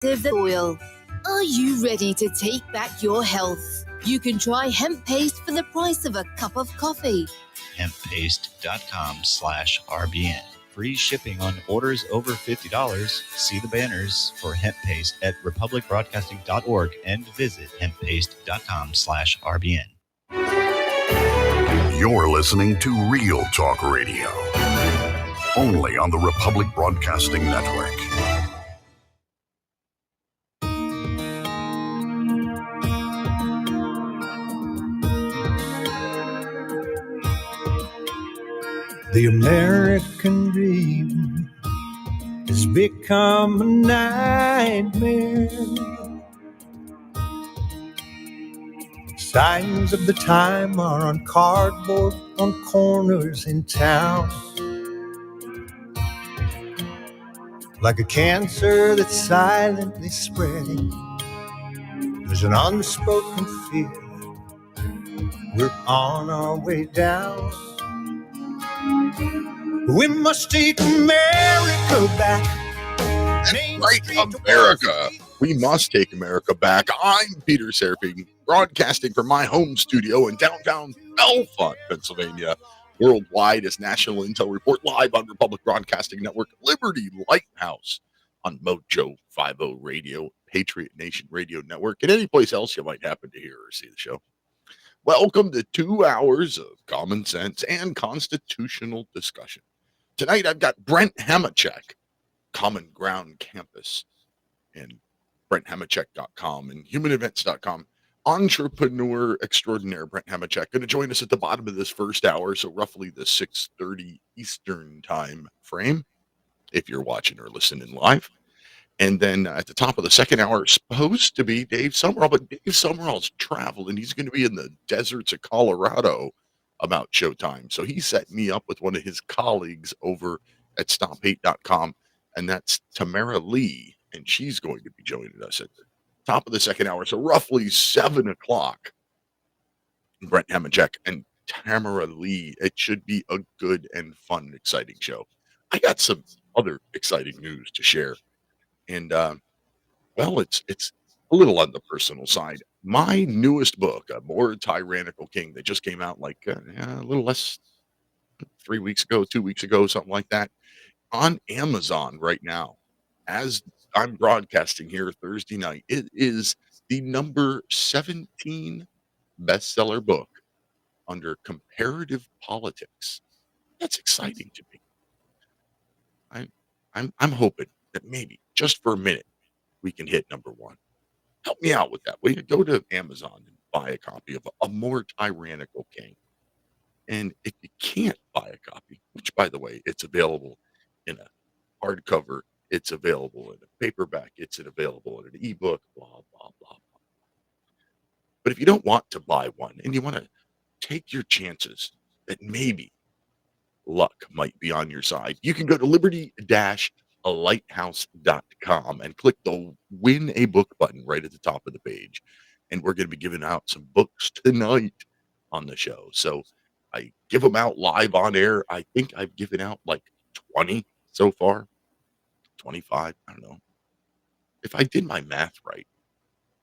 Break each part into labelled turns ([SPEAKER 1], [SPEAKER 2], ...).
[SPEAKER 1] the oil. Are you ready to take back your health? You can try hemp paste for the price of a cup of coffee.
[SPEAKER 2] Hemppaste.com/RBN. Free shipping on orders over $50. See the banners for hemp paste at republicbroadcasting.org and visit hemppaste.com/RBN.
[SPEAKER 3] You're listening to Real Talk Radio, only on the Republic Broadcasting Network.
[SPEAKER 4] The American dream has become a nightmare. Signs of the time are on cardboard on corners in town. Like a cancer that's silently spreading, there's an unspoken fear we're on our way down. We must take America back.
[SPEAKER 5] Right, America. We must take America back. I'm Peter Serafine, broadcasting from my home studio in downtown Belfont, Pennsylvania. Worldwide as National Intel Report live on Republic Broadcasting Network, Liberty Lighthouse on Mojo 50 Radio, Patriot Nation Radio Network, and any place else you might happen to hear or see the show. Welcome to 2 hours of common sense and constitutional discussion. Tonight I've got Brenthamachek, Common Ground Campus, and Brenthamachek.com and humanevents.com. Entrepreneur extraordinaire Brenthamachek going to join us at the bottom of this first hour, so roughly the 6:30 Eastern time frame, if you're watching or listening live. And then at the top of the second hour, supposed to be Dave Sumrall, but Dave Sumrall's traveled, and he's going to be in the deserts of Colorado about showtime. So he set me up with one of his colleagues over at StopHate.com, and that's Tamara Lee, and she's going to be joining us at the top of the second hour. So roughly 7 o'clock, Brenthamachek and Tamara Lee. It should be a good and fun, exciting show. I got some other exciting news to share. And, well, it's a little on the personal side. My newest book, A More Tyrannical King, that just came out like a little less 3 weeks ago, 2 weeks ago, something like that, on Amazon right now. As I'm broadcasting here Thursday night, it is the number 17 bestseller book under comparative politics. That's exciting to me. I'm hoping that maybe just for a minute we can hit number one. Help me out with that. Will you go to Amazon and buy a copy of A More Tyrannical King? And if you can't buy a copy, which by the way, it's available in a hardcover, it's available in a paperback, it's available in an ebook, blah, blah, blah, blah. But if you don't want to buy one and you want to take your chances that maybe luck might be on your side, you can go to liberty-lighthouse.com and click the win a book button right at the top of the page. And we're going to be giving out some books tonight on the show. So I give them out live on air. I think I've given out like 20 so far, 25. I don't know. If I did my math right,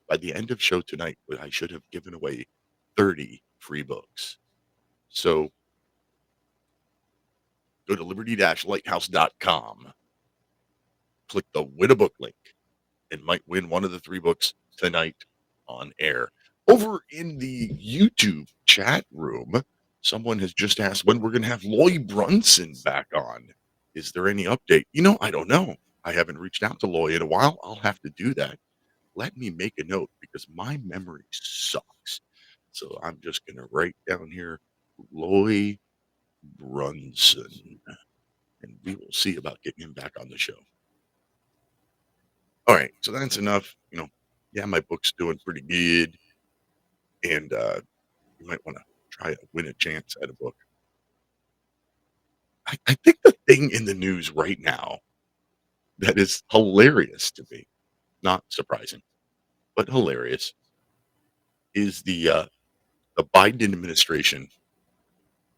[SPEAKER 5] by the end of show tonight, I should have given away 30 free books. So go to liberty-lighthouse.com, click the win a book link, and might win one of the 3 books tonight on air. Over in the YouTube chat room, someone has just asked when we're going to have Loy Brunson back on. Is there any update? I don't know. I haven't reached out to Loy in a while. I'll have to do that. Let me make a note because my memory sucks. So I'm just going to write down here, Loy Brunson, and we will see about getting him back on the show. All right, so that's enough. My book's doing pretty good, and you might want to try to win a chance at a book. I think the thing in the news right now that is hilarious to me, not surprising, but hilarious, is the Biden administration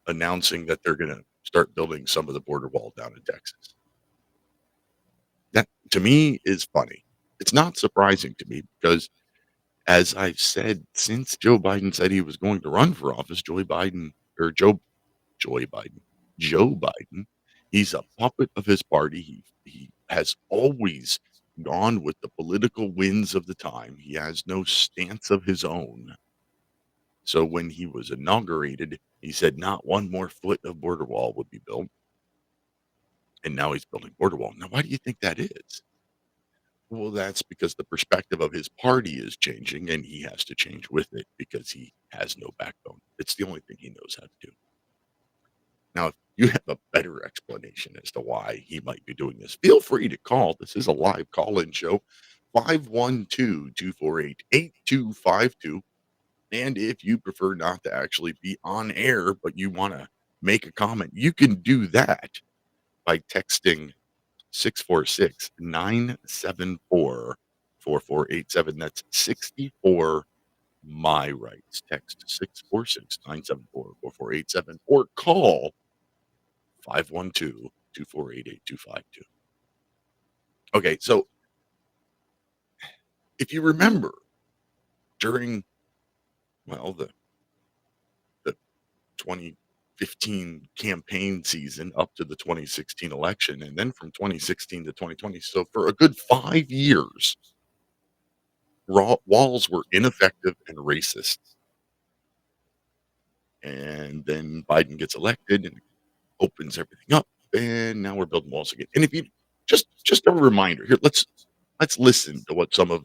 [SPEAKER 5] announcing that they're going to start building some of the border wall down in Texas. That, to me, is funny It's not surprising to me because, as I've said since Joe Biden said he was going to run for office, Joe Biden, Joe Biden, he's a puppet of his party. He has always gone with the political winds of the time. He has no stance of his own. So when he was inaugurated, he said not one more foot of border wall would be built. And now he's building border wall. Now, why do you think that is? Well, that's because the perspective of his party is changing and he has to change with it because he has no backbone. It's the only thing he knows how to do. Now, if you have a better explanation as to why he might be doing this, feel free to call. This is a live call-in show, 512-248-8252. And if you prefer not to actually be on air, but you want to make a comment, you can do that by texting 646-974-4487. That's 64 my rights. Text 646-974-4487 or call 512-248-8252. Okay, so if you remember during the 2015 campaign season up to the 2016 election, and then from 2016 to 2020, so for a good 5 years, walls were ineffective and racist. And then Biden gets elected and opens everything up, and now we're building walls again. And if you just a reminder here, let's listen to what some of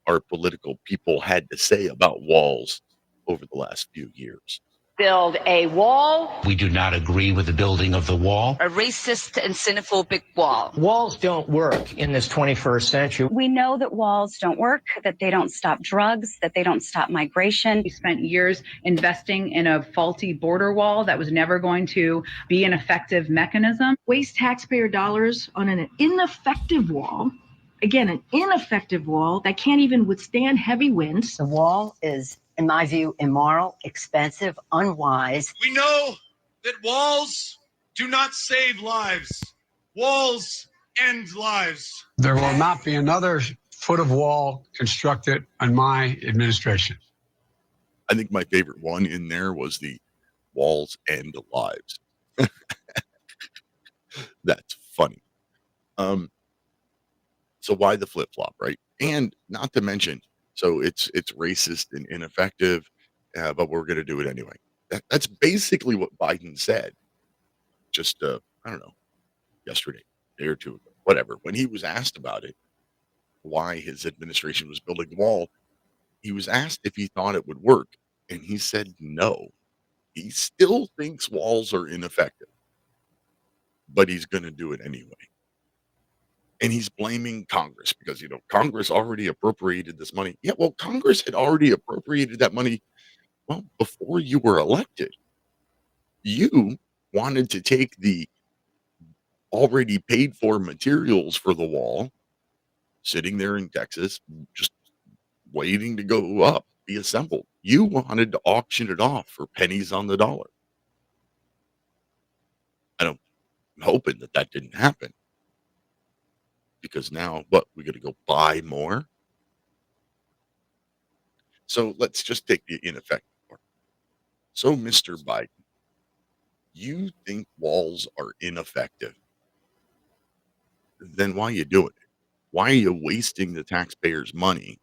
[SPEAKER 5] our political people had to say about walls over the last few years.
[SPEAKER 6] Build a wall.
[SPEAKER 7] We do not agree with the building of the wall.
[SPEAKER 6] A racist and xenophobic wall.
[SPEAKER 8] Walls don't work in this 21st century.
[SPEAKER 9] We know that walls don't work, that they don't stop drugs, that they don't stop migration.
[SPEAKER 10] We spent years investing in a faulty border wall that was never going to be an effective mechanism.
[SPEAKER 11] Waste taxpayer dollars on an ineffective wall. Again, an ineffective wall that can't even withstand heavy winds.
[SPEAKER 12] The wall is, in my view, immoral, expensive, unwise.
[SPEAKER 13] We know that walls do not save lives. Walls end lives.
[SPEAKER 14] There will not be another foot of wall constructed on my administration.
[SPEAKER 5] I think my favorite one in there was the walls end lives. That's funny. So why the flip-flop, right? And not to mention, so it's racist and ineffective, but we're going to do it anyway. That's basically what Biden said just, I don't know, yesterday, a day or two ago, whatever. When he was asked about it, why his administration was building the wall, he was asked if he thought it would work, and he said no. He still thinks walls are ineffective, but he's going to do it anyway. And he's blaming Congress because, Congress already appropriated this money. Yeah, well, Congress had already appropriated that money, before you were elected. You wanted to take the already paid for materials for the wall, sitting there in Texas, just waiting to go up, be assembled. You wanted to auction it off for pennies on the dollar. I'm hoping that didn't happen. Because now, we got to go buy more? So let's just take the ineffective part. So, Mr. Biden, you think walls are ineffective? Then why are you doing it? Why are you wasting the taxpayers' money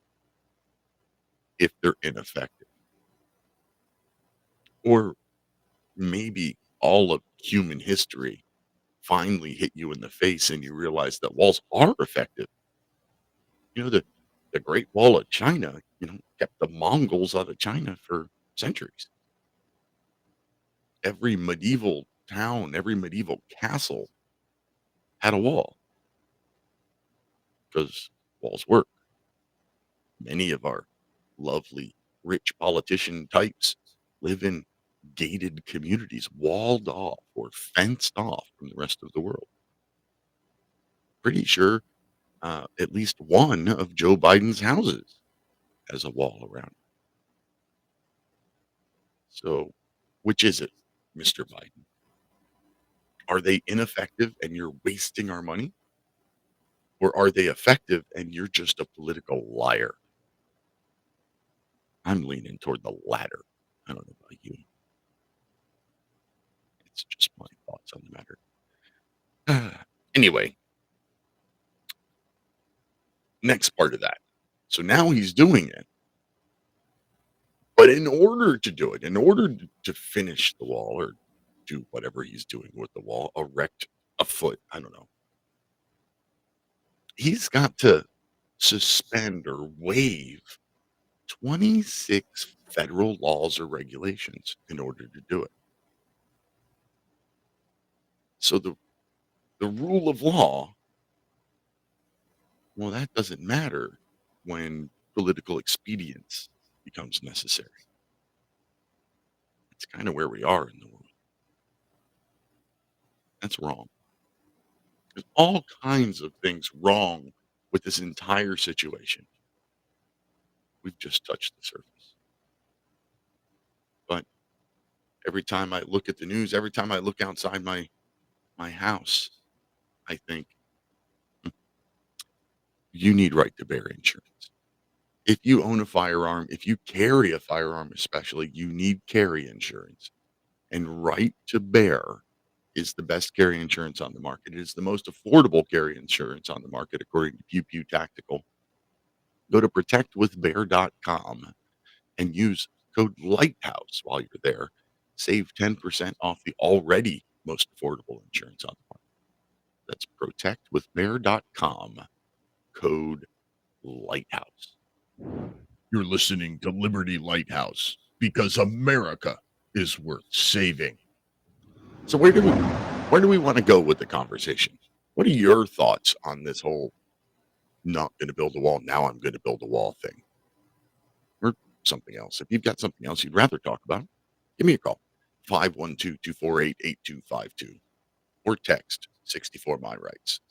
[SPEAKER 5] if they're ineffective? Or maybe all of human history finally hit you in the face and you realize that walls are effective. The Great Wall of China, kept the Mongols out of China for centuries. Every medieval town, every medieval castle had a wall because walls work. Many of our lovely, rich politician types live in gated communities, walled off or fenced off from the rest of the world. Pretty sure at least one of Joe Biden's houses has a wall around it. So, which is it, Mr. Biden? Are they ineffective and you're wasting our money? Or are they effective and you're just a political liar? I'm leaning toward the latter. I don't know about you. It's just my thoughts on the matter. Anyway, next part of that. So now he's doing it. But in order to do it, in order to finish the wall or do whatever he's doing with the wall, erect a foot, I don't know, he's got to suspend or waive 26 federal laws or regulations in order to do it. So the rule of law, well, that doesn't matter when political expedience becomes necessary. It's kind of where we are in the world. That's wrong. There's all kinds of things wrong with this entire situation. We've just touched the surface. But every time I look at the news, every time I look outside my house, I think, you need right to bear insurance. If you own a firearm, if you carry a firearm especially, you need carry insurance. And right to bear is the best carry insurance on the market. It is the most affordable carry insurance on the market, according to Pew Pew Tactical. Go to protectwithbear.com and use code Lighthouse while you're there. Save 10% off the already most affordable insurance on the market. That's protectwithbear.com, code Lighthouse. You're listening to Liberty Lighthouse because America is worth saving. So where do we want to go with the conversation? What are your thoughts on this whole not going to build a wall, now I'm going to build a wall thing? Or something else. If you've got something else you'd rather talk about, give me a call. 512-248-8252 or text 64 my rights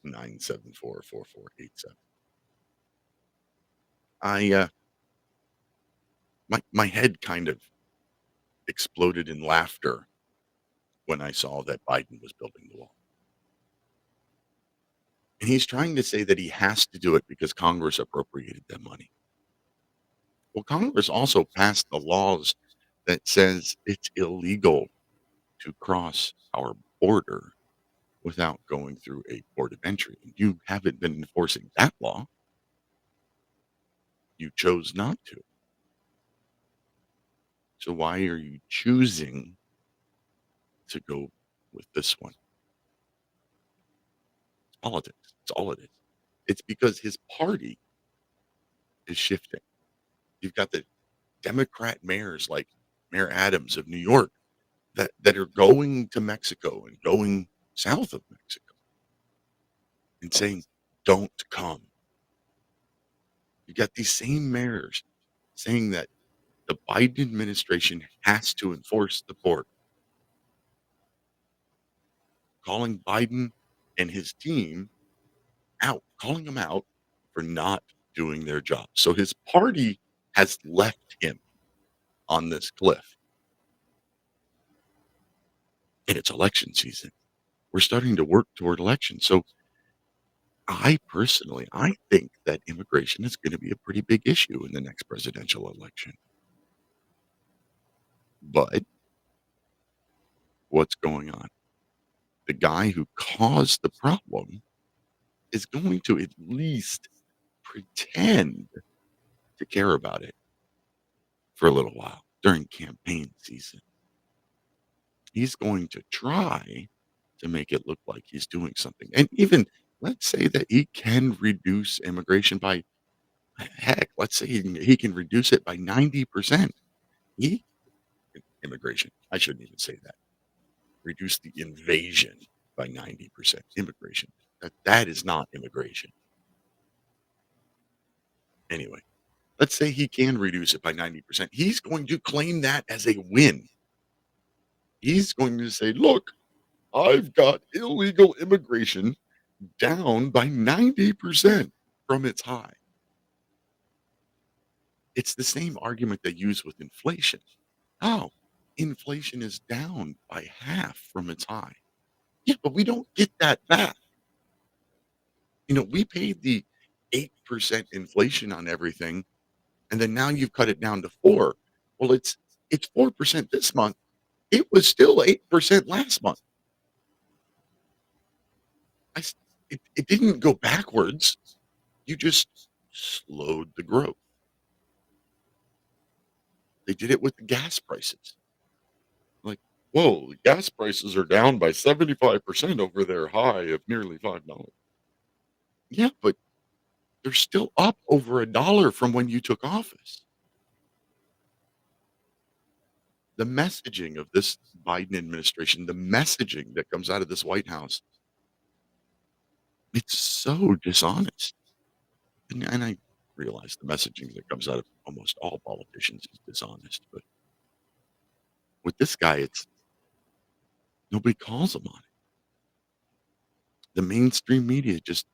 [SPEAKER 5] 646-974-4487. My head kind of exploded in laughter when I saw that Biden was building the wall. And he's trying to say that he has to do it because Congress appropriated that money. Well, Congress also passed the laws that says it's illegal to cross our border without going through a port of entry. You haven't been enforcing that law. You chose not to. So why are you choosing to go with this one? It's politics. It's all it is. It's because his party is shifting. You've got the Democrat mayors like Mayor Adams of New York that are going to Mexico and going south of Mexico and saying, don't come. You got these same mayors saying that the Biden administration has to enforce the border, calling Biden and his team out, calling them out for not doing their job. So his party has left him on this cliff. And it's election season. We're starting to work toward elections. So I think that immigration is going to be a pretty big issue in the next presidential election. But what's going on? The guy who caused the problem is going to at least pretend to care about it for a little while during campaign season. He's going to try to make it look like he's doing something. And even let's say that he can reduce immigration by, heck, let's say he can reduce it by 90%. Immigration, I shouldn't even say that. Reduce the invasion by 90%. Immigration, that is not immigration. Anyway, let's say he can reduce it by 90%. He's going to claim that as a win. He's going to say, look, I've got illegal immigration down by 90% from its high. It's the same argument they use with inflation. Oh, inflation is down by half from its high. Yeah, but we don't get that back. We paid the 8% inflation on everything, and then now you've cut it down to 4. Well, it's 4% this month. It was still 8% last month. It didn't go backwards. You just slowed the growth. They did it with the gas prices. Like, whoa, the gas prices are down by 75% over their high of nearly $5. Yeah, but they're still up over $1 from when you took office. The messaging of this Biden administration, the messaging that comes out of this White House, it's so dishonest. And I realize the messaging that comes out of almost all politicians is dishonest, but with this guy, it's nobody calls him on it. The mainstream media just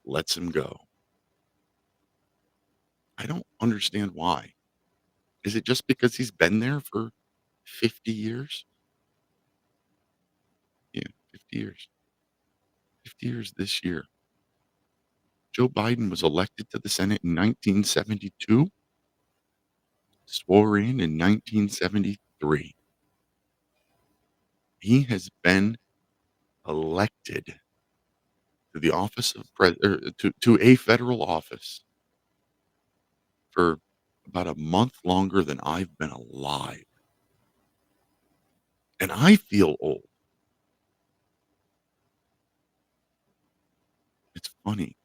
[SPEAKER 5] lets him go. I don't understand why. Is it just because he's been there for 50 years? Yeah, 50 years. 50 years this year. Joe Biden was elected to the Senate in 1972, swore in 1973. He has been elected to the office of to a federal office for about a month longer than I've been alive. And I feel old. It's funny.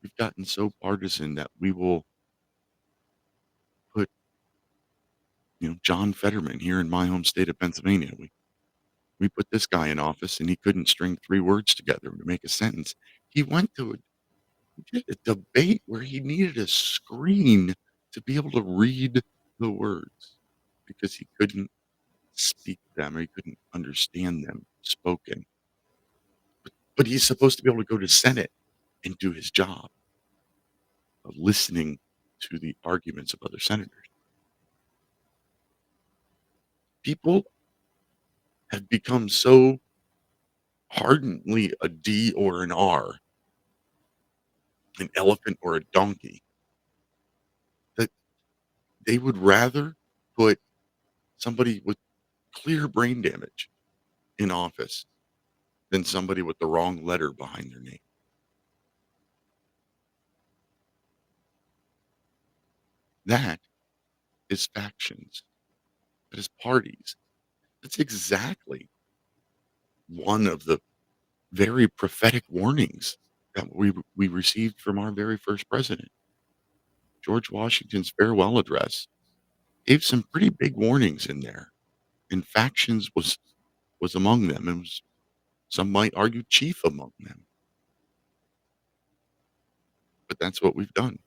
[SPEAKER 5] We've gotten so partisan that we will put, John Fetterman here in my home state of Pennsylvania. We put this guy in office and he couldn't string 3 words together to make a sentence. He went to a debate where he needed a screen to be able to read the words because he couldn't speak them or he couldn't understand them spoken. But he's supposed to be able to go to Senate and do his job of listening to the arguments of other senators. People have become so ardently a D or an R, an elephant or a donkey, that they would rather put somebody with clear brain damage in office than somebody with the wrong letter behind their name. That is factions. That is parties. That's exactly one of the very prophetic warnings that we received from our very first president. George Washington's farewell address gave some pretty big warnings in there, and factions was among them, and was, some might argue, chief among them. But that's what we've done.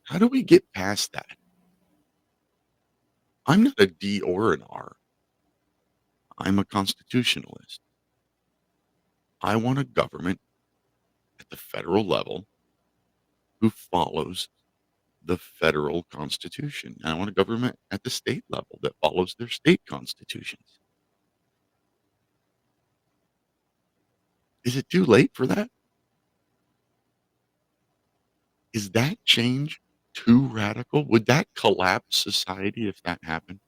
[SPEAKER 5] How do we get past that? I'm not a D or an R. I'm a constitutionalist. I want a government at the federal level who follows the federal constitution. And I want a government at the state level that follows their state constitutions. Is it too late for that? Is that change too radical? Would that collapse society if that happened?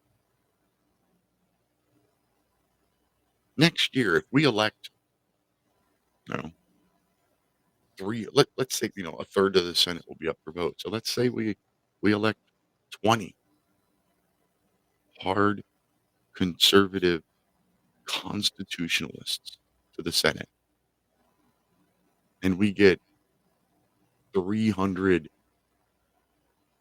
[SPEAKER 5] Next year, if we elect, let's say, a third of the Senate will be up for vote. So let's say we elect 20 hard conservative constitutionalists to the Senate. And we get 300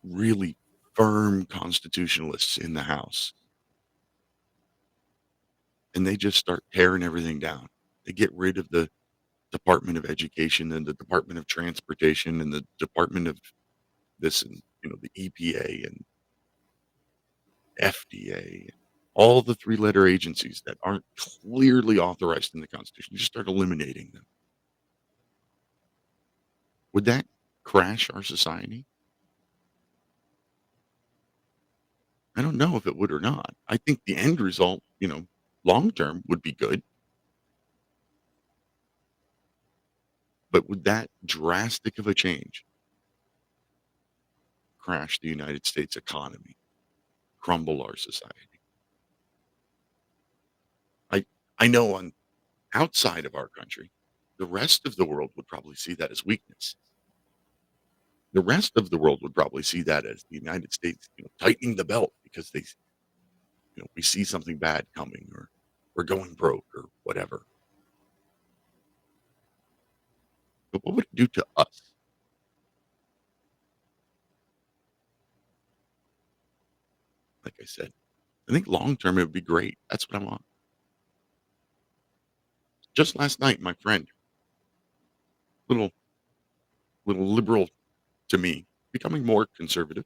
[SPEAKER 5] really firm constitutionalists in the House. And they just start tearing everything down. They get rid of the Department of Education and the Department of Transportation and the Department of this and, the EPA and FDA, all the 3-letter agencies that aren't clearly authorized in the Constitution. You just start eliminating them. Would that crash our society? I don't know if it would or not. I think the end result, long term would be good. But would that drastic of a change crash the United States economy, crumble our society? I know on outside of our country, the rest of the world would probably see that as weakness. The rest of the world would probably see that as the United States, tightening the belt because we see something bad coming, or we're going broke, or whatever. But what would it do to us? Like I said, I think long term it would be great. That's what I want. Just last night, my friend, little liberal to me, becoming more conservative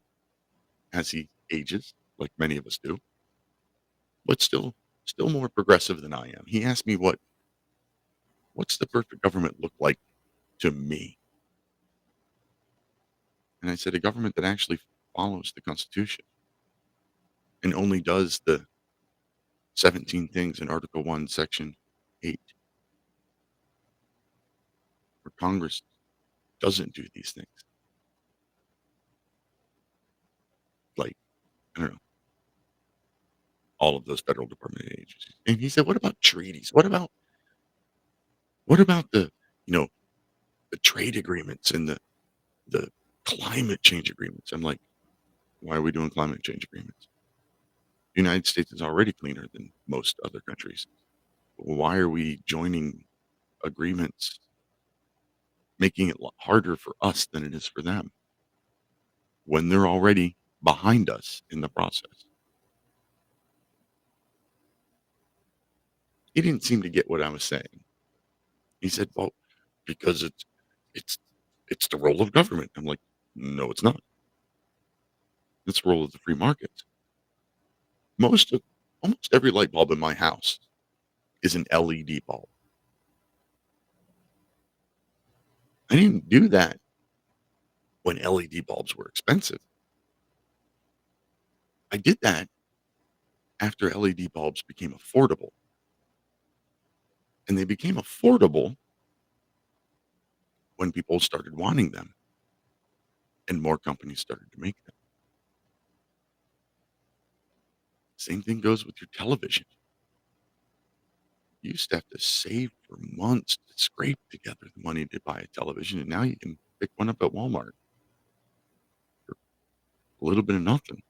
[SPEAKER 5] as he ages, like many of us do, but still more progressive than I am. He asked me what's the perfect government look like to me? And I said, a government that actually follows the Constitution and only does the 17 things in Article 1, Section 8. Where Congress doesn't do these things. Like, I don't know, all of those federal department agencies. And he said, what about treaties? What about the, the trade agreements and the climate change agreements? I'm like, why are we doing climate change agreements? The United States is already cleaner than most other countries. Why are we joining agreements, making it harder for us than it is for them, when they're already behind us in the process? He didn't seem to get what I was saying. He said, well, because it's the role of government. I'm like, no, it's not. It's the role of the free markets. Almost every light bulb in my house is an LED bulb. I didn't do that when LED bulbs were expensive. I did that after LED bulbs became affordable. And they became affordable when people started wanting them and more companies started to make them. Same thing goes with your television. You used to have to save for months to scrape together the money to buy a television, and now you can pick one up at Walmart for a little bit of nothing.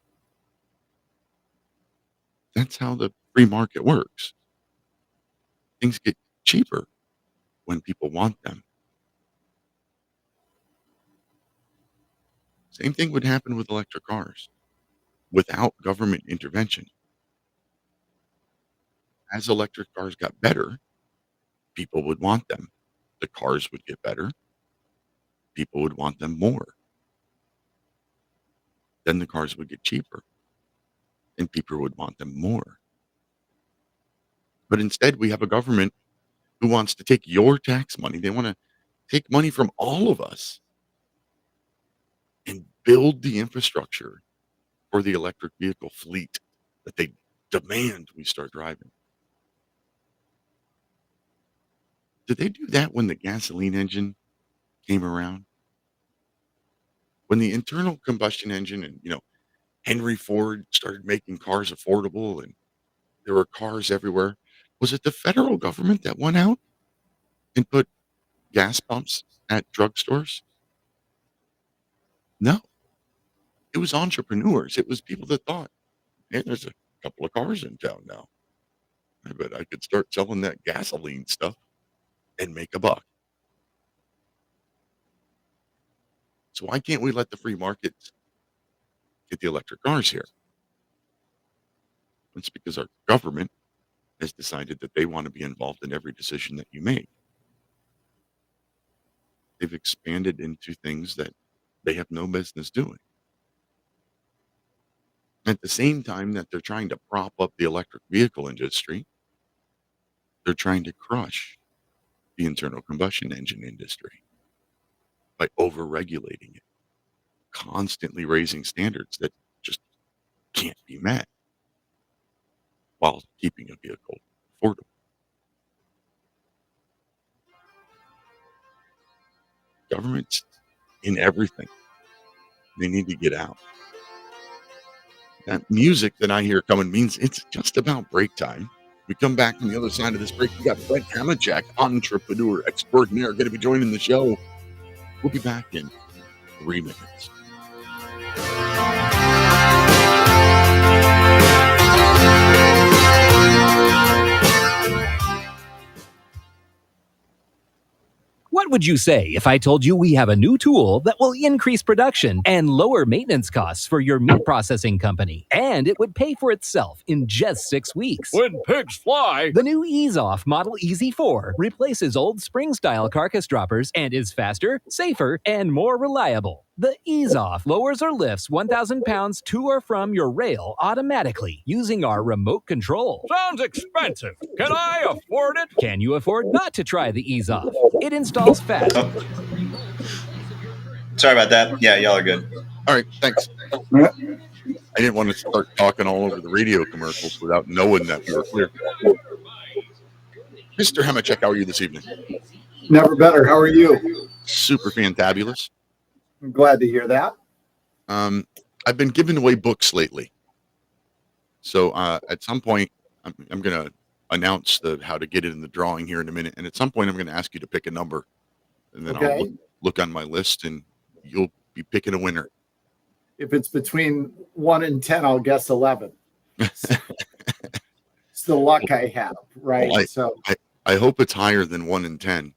[SPEAKER 5] That's how the free market works. Things get cheaper when people want them. Same thing would happen with electric cars without government intervention. As electric cars got better, people would want them. The cars would get better. People would want them more. Then the cars would get cheaper and people would want them more. But instead, we have a government who wants to take your tax money. They want to take money from all of us and build the infrastructure for the electric vehicle fleet that they demand we start driving. Did they do that when the gasoline engine came around? When the internal combustion engine and, Henry Ford started making cars affordable and there were cars everywhere, was it the federal government that went out and put gas pumps at drugstores? No. It was entrepreneurs. It was people that thought, hey, there's a couple of cars in town now. I bet I could start selling that gasoline stuff and make a buck. So why can't we let the free markets get the electric cars here? It's because our government has decided that they want to be involved in every decision that you make. They've expanded into things that they have no business doing. At the same time that they're trying to prop up the electric vehicle industry, they're trying to crush the internal combustion engine industry by over-regulating it, constantly raising standards that just can't be met while keeping a vehicle affordable. Government's in everything. They need to get out. That music that I hear coming means it's just about break time. We come back on the other side of this break. We got Brenthamachek, entrepreneur extraordinaire, going to be joining the show. We'll be back in 3 minutes.
[SPEAKER 15] What would you say if I told you we have a new tool that will increase production and lower maintenance costs for your meat processing company? And it would pay for itself in just 6 weeks.
[SPEAKER 16] When pigs fly!
[SPEAKER 15] The new Ease Off Model Easy 4 replaces old spring-style carcass droppers and is faster, safer, and more reliable. The Ease Off lowers or lifts 1,000 pounds to or from your rail automatically using our remote control.
[SPEAKER 16] Sounds expensive. Can I afford it?
[SPEAKER 15] Can you afford not to try the Ease Off? It installs fast.
[SPEAKER 2] Oh. Sorry about that. Yeah, y'all are good.
[SPEAKER 5] All right, thanks. I didn't want to start talking all over the radio commercials without knowing that we were clear. Mr. Hamachek, how are you this evening?
[SPEAKER 17] Never better. How are you?
[SPEAKER 5] Super fantabulous.
[SPEAKER 17] I'm glad to hear that.
[SPEAKER 5] I've been giving away books lately. So at some point, I'm going to announce how to get it in the drawing here in a minute. And at some point, I'm going to ask you to pick a number. And then I'll look on my list and you'll be picking a winner.
[SPEAKER 17] If it's between 1 and 10, I'll guess 11. It's the luck I have, right?
[SPEAKER 5] Well, I hope it's higher than 1 and 10.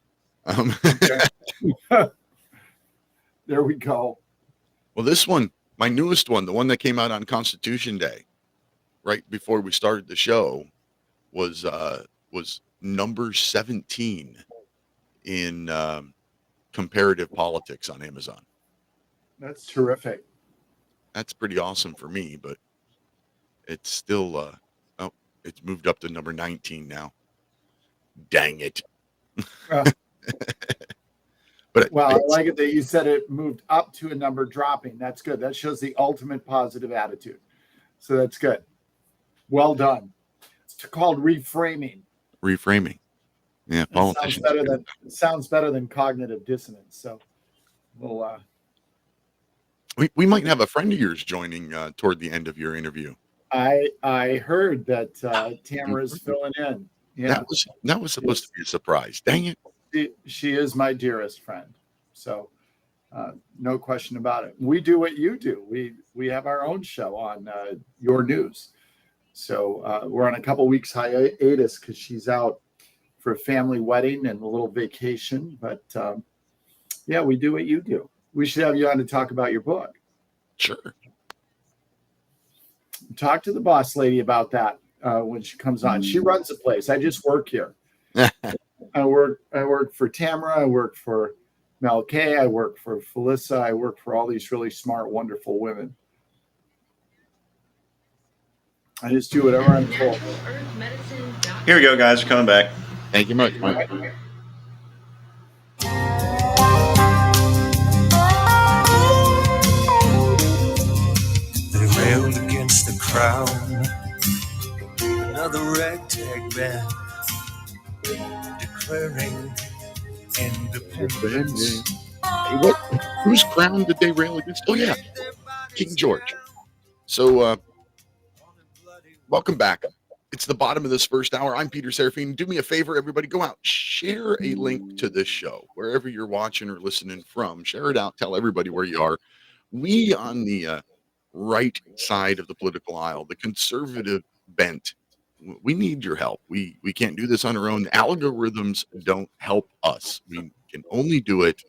[SPEAKER 17] There we go.
[SPEAKER 5] Well, this one, my newest one, the one that came out on Constitution Day, right before we started the show, was number 17 in comparative politics on Amazon.
[SPEAKER 17] That's terrific.
[SPEAKER 5] That's pretty awesome for me, but it's still it's moved up to number 19 now. Dang it. But
[SPEAKER 17] well, I like it that you said it moved up to a number dropping. That's good. That shows the ultimate positive attitude. So that's good. Well done. It's called reframing.
[SPEAKER 5] Reframing. Yeah, politicians.
[SPEAKER 17] Sounds better than cognitive dissonance. So we'll
[SPEAKER 5] we might have a friend of yours joining toward the end of your interview.
[SPEAKER 17] I heard that Tamara's filling in. Yeah.
[SPEAKER 5] That was supposed to be a surprise. Dang it.
[SPEAKER 17] She is my dearest friend. So no question about it. We do what you do. We have our own show on Your News. So we're on a couple weeks hiatus because she's out for a family wedding and a little vacation. But yeah, we do what you do. We should have you on to talk about your book.
[SPEAKER 5] Sure.
[SPEAKER 17] Talk to the boss lady about that when she comes on. She runs the place. I just work here. I work for Tamara. I work for Mel K. I work for Felissa. I work for all these really smart, wonderful women. I just do whatever I'm told.
[SPEAKER 2] Here we go, guys. We're coming back.
[SPEAKER 5] Thank you much, Mike.
[SPEAKER 4] They railed against the crown. Another ragtag band declaring independence.
[SPEAKER 5] Hey, whose crown did they rail against? Oh yeah, King George. So welcome back. It's the bottom of this first hour. I'm Peter Serafine. Do me a favor, everybody. Go out, share a link to this show wherever you're watching or listening from. Share it out. Tell everybody where you are. We on the right side of the political aisle, the conservative bent, we need your help. We can't do this on our own. Algorithms don't help us. We can only do it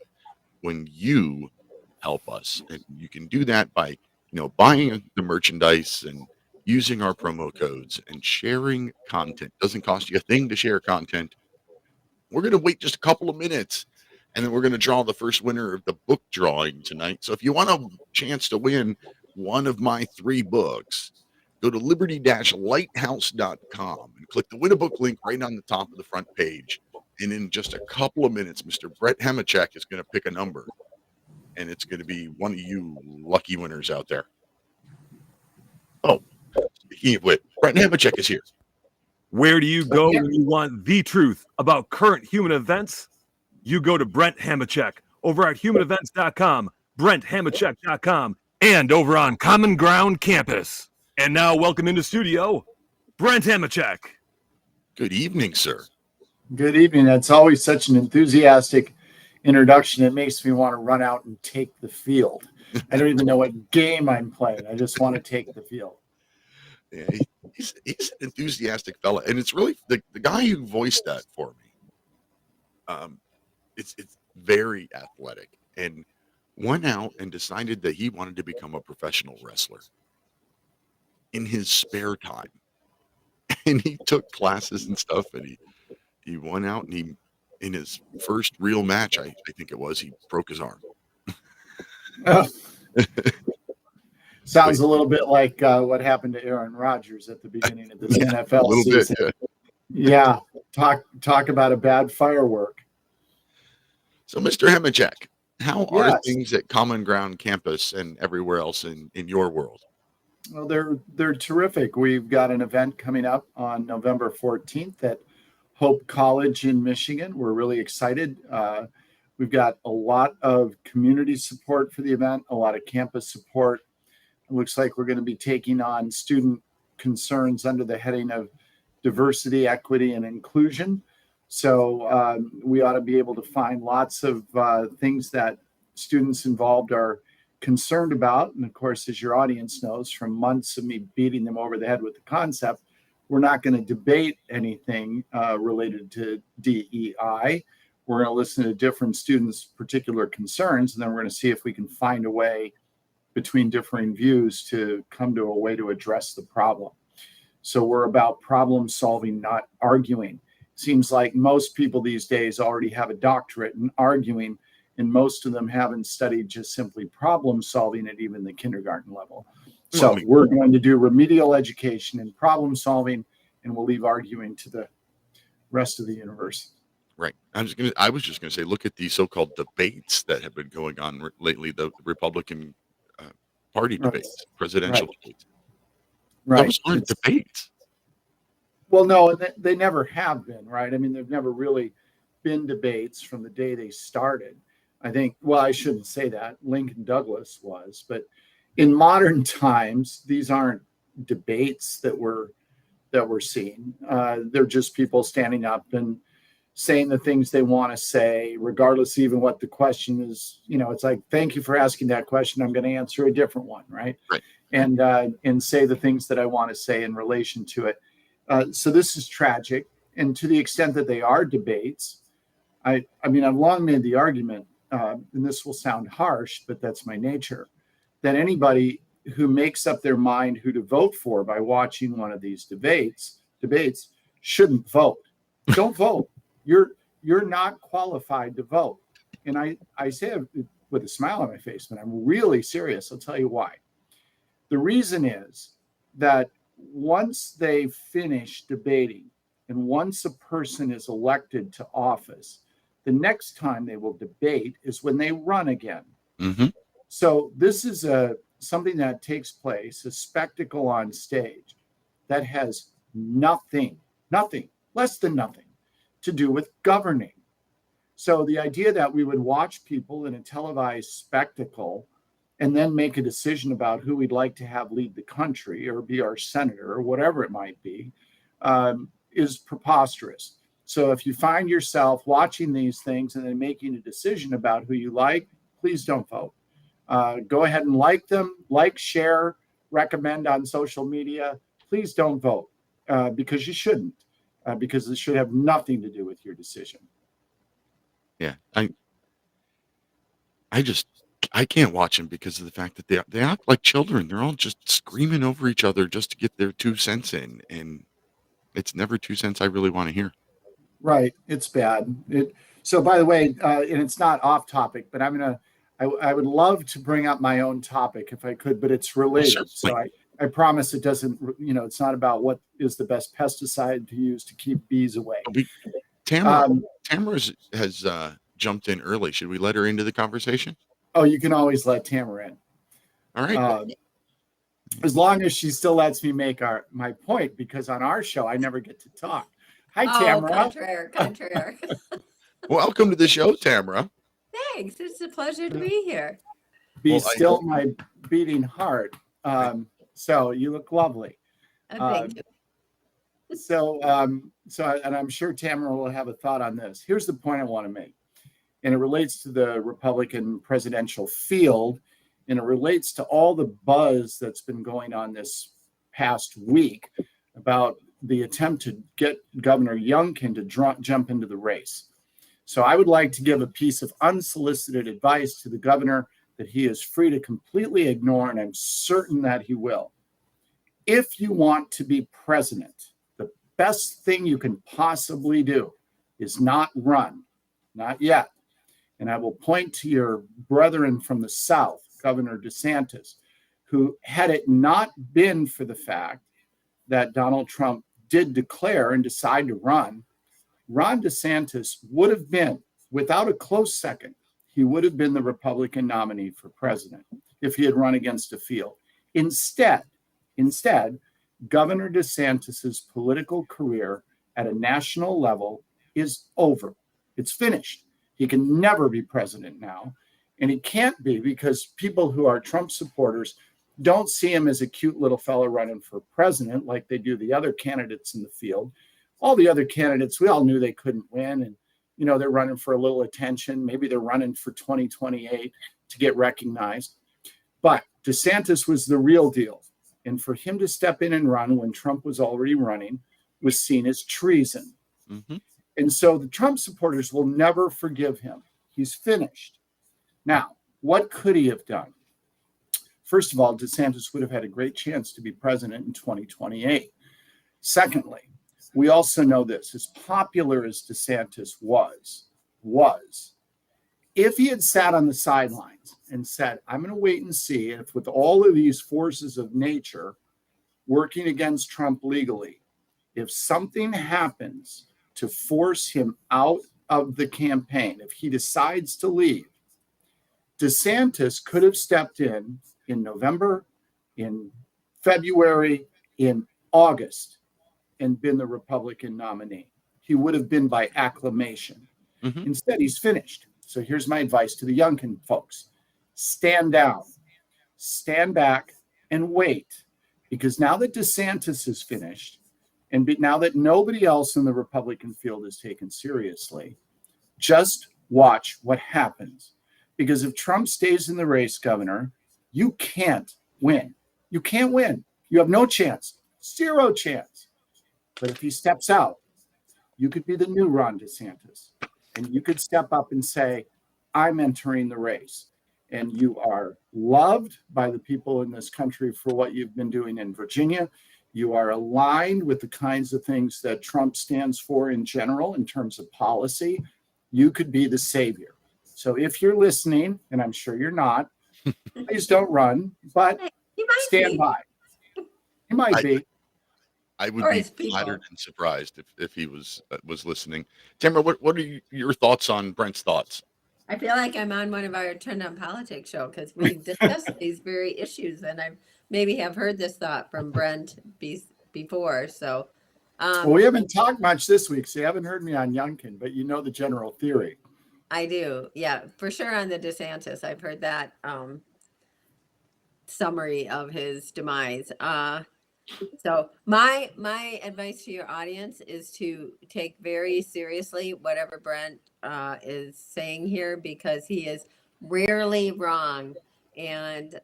[SPEAKER 5] when you help us. And you can do that by, buying the merchandise and using our promo codes and sharing content. Doesn't cost you a thing to share content. We're going to wait just a couple of minutes and then we're going to draw the first winner of the book drawing tonight. So if you want a chance to win one of my 3 books, go to liberty-lighthouse.com and click the win a book link right on the top of the front page. And in just a couple of minutes, Mr. Brenthamachek is going to pick a number. And it's going to be one of you lucky winners out there. Oh, speaking of which, Brenthamachek is here.
[SPEAKER 18] Where do you go when you want the truth about current human events? You go to Brenthamachek over at humanevents.com, BrentHamachek.com, and over on Common Ground Campus. And now, welcome into studio, Brenthamachek.
[SPEAKER 5] Good evening, sir.
[SPEAKER 17] Good evening. That's always such an enthusiastic introduction. It makes me want to run out and take the field. I don't even know what game I'm playing. I just want to take the field.
[SPEAKER 5] Yeah, he's an enthusiastic fella, and it's really the guy who voiced that for me. It's very athletic, and went out and decided that he wanted to become a professional wrestler in his spare time, and he took classes and stuff, and he went out and he, in his first real match, I think it was, he broke his arm.
[SPEAKER 17] Sounds a little bit like what happened to Aaron Rodgers at the beginning of this NFL season.
[SPEAKER 5] Bit,
[SPEAKER 17] yeah. Talk about a bad firework.
[SPEAKER 5] So, Mr. Hamachek, how are things at Common Ground Campus and everywhere else in your world?
[SPEAKER 17] Well, they're terrific. We've got an event coming up on November 14th at Hope College in Michigan. We're really excited. We've got a lot of community support for the event, a lot of campus support. It looks like we're going to be taking on student concerns under the heading of diversity, equity, and inclusion. So we ought to be able to find lots of things that students involved are concerned about. And of course, as your audience knows, from months of me beating them over the head with the concept, we're not going to debate anything related to DEI. We're going to listen to different students' particular concerns, and then we're going to see if we can find a way between differing views to come to a way to address the problem. So we're about problem solving, not arguing. Seems like most people these days already have a doctorate in arguing, and most of them haven't studied just simply problem solving at even the kindergarten level. So we're going to do remedial education and problem solving, and we'll leave arguing to the rest of the universe.
[SPEAKER 5] Right. I was just going to say, look at the so-called debates that have been going on lately, the Republican Party debates, presidential debates.
[SPEAKER 17] Right.
[SPEAKER 5] Those aren't debates.
[SPEAKER 17] Well, no, and they never have been, right? I mean, they've never really been debates from the day they started. I think, well, I shouldn't say that. Lincoln Douglas was, but in modern times, these aren't debates that we're seeing. They're just people standing up and saying the things they want to say, regardless even what the question is. You know, it's like, thank you for asking that question. I'm going to answer a different one, right? And say the things that I want to say in relation to it. So this is tragic. And to the extent that they are debates, I mean, I've long made the argument, and this will sound harsh, but that's my nature, that anybody who makes up their mind who to vote for by watching one of these debates shouldn't vote. Don't vote. You're not qualified to vote. And I say it with a smile on my face, but I'm really serious. I'll tell you why. The reason is that once they finish debating and once a person is elected to office, the next time they will debate is when they run again.
[SPEAKER 5] Mm-hmm.
[SPEAKER 17] So this is something that takes place, a spectacle on stage that has nothing, less than nothing to do with governing. So the idea that we would watch people in a televised spectacle and then make a decision about who we'd like to have lead the country or be our senator or whatever it might be is preposterous. So if you find yourself watching these things and then making a decision about who you like, please don't vote. Go ahead and like them, share, recommend on social media. Please don't vote because you shouldn't, because it should have nothing to do with your decision.
[SPEAKER 5] Yeah, I can't watch them because of the fact that they act like children. They're all just screaming over each other just to get their 2 cents in, and it's never 2 cents I really want to hear.
[SPEAKER 17] Right, it's bad. So, by the way, and it's not off topic, but I would love to bring up my own topic if I could, but it's related. So I promise it doesn't. It's not about what is the best pesticide to use to keep bees away.
[SPEAKER 5] Tamara has jumped in early. Should we let her into the conversation?
[SPEAKER 17] Oh, you can always let Tamara in.
[SPEAKER 5] All right.
[SPEAKER 17] As long as she still lets me make my point, because on our show I never get to talk. Hi, Tamara.
[SPEAKER 19] Contraire.
[SPEAKER 5] Welcome to the show, Tamara.
[SPEAKER 19] Thanks. It's a pleasure to be here.
[SPEAKER 17] Be still my beating heart. So you look lovely.
[SPEAKER 19] Thank you.
[SPEAKER 17] So and I'm sure Tamara will have a thought on this. Here's the point I want to make, and it relates to the Republican presidential field, and it relates to all the buzz that's been going on this past week about the attempt to get Governor Youngkin to jump into the race. So I would like to give a piece of unsolicited advice to the governor that he is free to completely ignore, and I'm certain that he will. If you want to be president, the best thing you can possibly do is not run, not yet. And I will point to your brethren from the South, Governor DeSantis, who, had it not been for the fact that Donald Trump did declare and decide to run, Ron DeSantis would have been, without a close second, he would have been the Republican nominee for president if he had run against a field. Instead, Governor DeSantis's political career at a national level is over. It's finished. He can never be president now. And he can't be because people who are Trump supporters don't see him as a cute little fellow running for president like they do the other candidates in the field. All the other candidates, we all knew they couldn't win. And, you know, they're running for a little attention. Maybe they're running for 2028 to get recognized. But DeSantis was the real deal. And for him to step in and run when Trump was already running was seen as treason. Mm-hmm. And so the Trump supporters will never forgive him. He's finished. Now, what could he have done? First of all, DeSantis would have had a great chance to be president in 2028. Secondly, we also know this, as popular as DeSantis was, if he had sat on the sidelines and said, I'm going to wait and see if with all of these forces of nature working against Trump legally, if something happens to force him out of the campaign, if he decides to leave, DeSantis could have stepped in November, in February, in August, and been the Republican nominee. He would have been by acclamation. Mm-hmm. Instead, he's finished. So here's my advice to the Youngkin folks. Stand down, stand back, and wait. Because now that DeSantis is finished, and now that nobody else in the Republican field is taken seriously, just watch what happens. Because if Trump stays in the race, Governor, you can't win. You can't win. You have no chance. Zero chance. But if he steps out, you could be the new Ron DeSantis. And you could step up and say, I'm entering the race. And you are loved by the people in this country for what you've been doing in Virginia. You are aligned with the kinds of things that Trump stands for in general in terms of policy. You could be the savior. So if you're listening, and I'm sure you're not, please don't run, but stand by. He might be.
[SPEAKER 5] I would be flattered and surprised if he was listening. Tamara, what are your thoughts on Brent's thoughts?
[SPEAKER 19] I feel like I'm on one of our Trend on Politics show because we discuss these very issues, and I maybe have heard this thought from Brent before. So,
[SPEAKER 17] well, we haven't talked much this week, so you haven't heard me on Youngkin, but you know the general theory.
[SPEAKER 19] I do, yeah, for sure on the DeSantis. I've heard that summary of his demise. So my advice to your audience is to take very seriously whatever Brent is saying here, because he is rarely wrong, and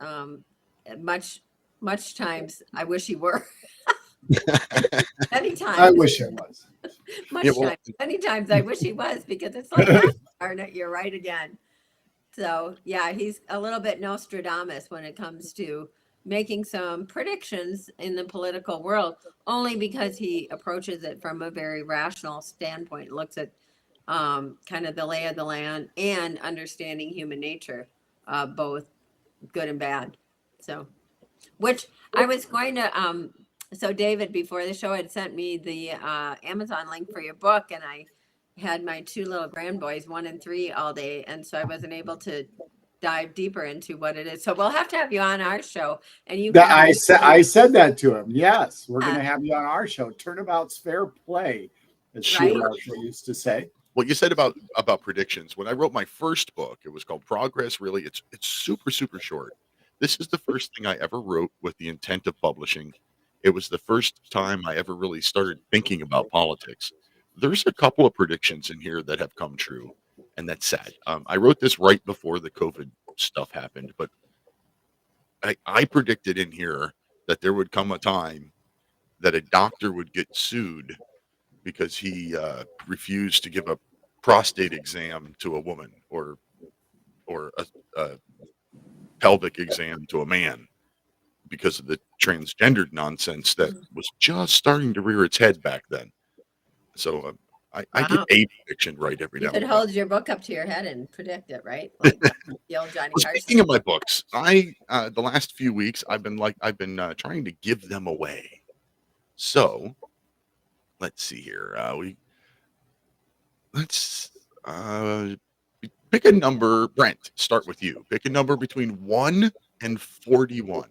[SPEAKER 19] much times I wish he were. Many times
[SPEAKER 17] I wish it was.
[SPEAKER 19] Many times I wish he was, because it's like, darn it, you're right again. So yeah, he's a little bit Nostradamus when it comes to making some predictions in the political world, only because he approaches it from a very rational standpoint, looks at kind of the lay of the land and understanding human nature, both good and bad. So, which I was going to, so David, before the show, had sent me the Amazon link for your book, and I had my two little grandboys, 1 and 3, all day, and so I wasn't able to dive deeper into what it is. So we'll have to have you on our show, and you.
[SPEAKER 17] That
[SPEAKER 19] Can
[SPEAKER 17] I said that to him. Yes, we're going to have you on our show. Turnabout's fair play, as Sheila Marshall used to say.
[SPEAKER 5] What you said about predictions. When I wrote my first book, it was called Progress. Really, it's super short. This is the first thing I ever wrote with the intent of publishing. It was the first time I ever really started thinking about politics. There's a couple of predictions in here that have come true, and that's sad. I wrote this right before the COVID stuff happened, but I predicted in here that there would come a time that a doctor would get sued because he refused to give a prostate exam to a woman or a pelvic exam to a man because of the transgendered nonsense that was just starting to rear its head back then. So I get a prediction right every now and
[SPEAKER 19] then. You could hold your book up to your head and predict it, right? Like the old Johnny Carson.
[SPEAKER 5] Speaking of my books, the last few weeks I've been trying to give them away. So let's see here. Let's pick a number. Brent, start with you. Pick a number between 1 and 41.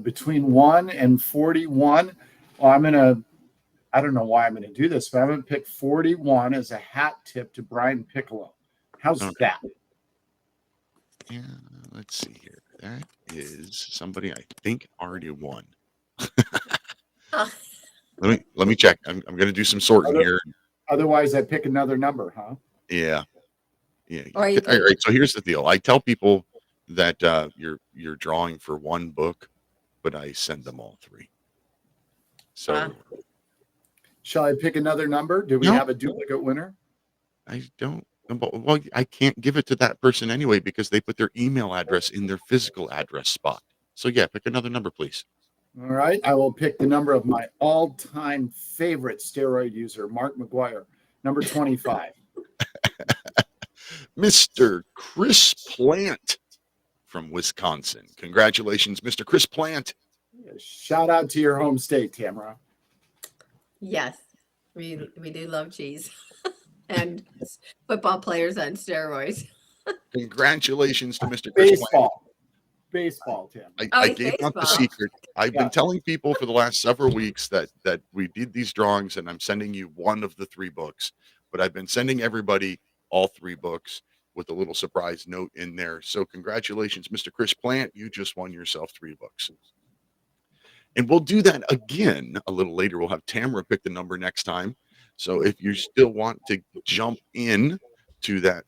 [SPEAKER 17] Between 1 and 41. Well, I don't know why I'm going to do this, but I'm going to pick 41 as a hat tip to Brian Piccolo. How's that?
[SPEAKER 5] Yeah, let's see here. That is somebody I think already won. Let me check. I'm going to do some sorting here.
[SPEAKER 17] Otherwise, I pick another number, huh?
[SPEAKER 5] Yeah. All right. So here's the deal. I tell people that you're drawing for one book, but I send them all 3. So.
[SPEAKER 17] Shall I pick another number? Do we have a duplicate winner?
[SPEAKER 5] I don't. Well, I can't give it to that person anyway because they put their email address in their physical address spot. So yeah, pick another number, please.
[SPEAKER 17] All right. I will pick the number of my all-time favorite steroid user, Mark McGuire, number 25.
[SPEAKER 5] Mr. Chris Plant from Wisconsin. Congratulations, Mr. Chris Plant.
[SPEAKER 17] Shout out to your home state, Tamara.
[SPEAKER 19] Yes, we do love cheese and football players on steroids.
[SPEAKER 5] Congratulations to Mr. Chris Plant.
[SPEAKER 17] Baseball, Tim.
[SPEAKER 5] I gave out the secret. I've been telling people for the last several weeks that we did these drawings, and I'm sending you one of the 3 books. But I've been sending everybody all 3 books with a little surprise note in there. So congratulations, Mr. Chris Plant. You just won yourself 3 books. And we'll do that again a little later. We'll have Tamara pick the number next time. So if you still want to jump in to that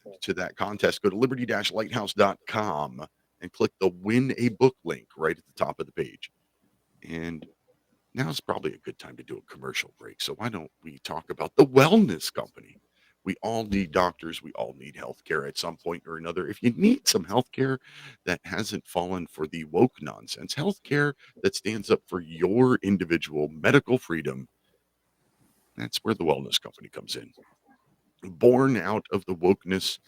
[SPEAKER 5] contest, go to liberty-lighthouse.com and click the win a book link right at the top of the page. And now's probably a good time to do a commercial break. So why don't we talk about the Wellness Company? We all need doctors. We all need healthcare at some point or another. If you need some healthcare that hasn't fallen for the woke nonsense, healthcare that stands up for your individual medical freedom, that's where the Wellness Company comes in. Born out of the wokeness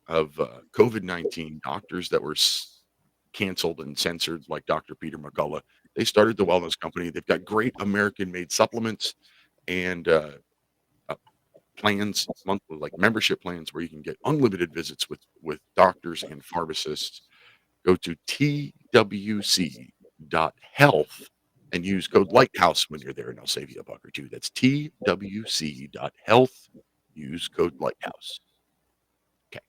[SPEAKER 5] of COVID-19, doctors that were canceled and censored, like Dr. Peter McCullough, they started the Wellness Company. They've got great American-made supplements and plans, monthly, like membership plans, where you can get unlimited visits with doctors and pharmacists. Go to twc.health and use code Lighthouse when you're there, and I'll save you a buck or two. That's twc.health. Use code Lighthouse. Okay.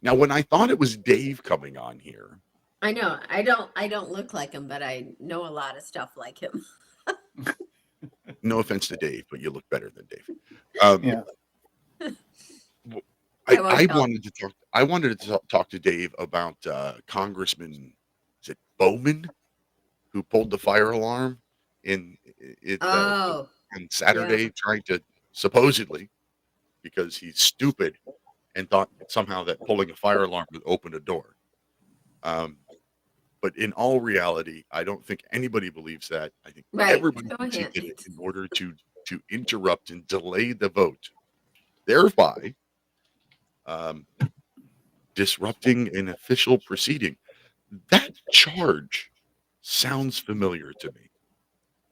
[SPEAKER 5] Now, when I thought it was Dave coming on here,
[SPEAKER 19] I know I don't look like him, but I know a lot of stuff like him.
[SPEAKER 5] No offense to Dave, but you look better than Dave.
[SPEAKER 17] Yeah.
[SPEAKER 5] I wanted to talk to Dave about Congressman, is it Bowman, who pulled the fire alarm on Saturday, trying to supposedly, because he's stupid and thought somehow that pulling a fire alarm would open a door. But in all reality, I don't think anybody believes that. I think everybody thinks he did it in order to interrupt and delay the vote, thereby disrupting an official proceeding. That charge sounds familiar to me.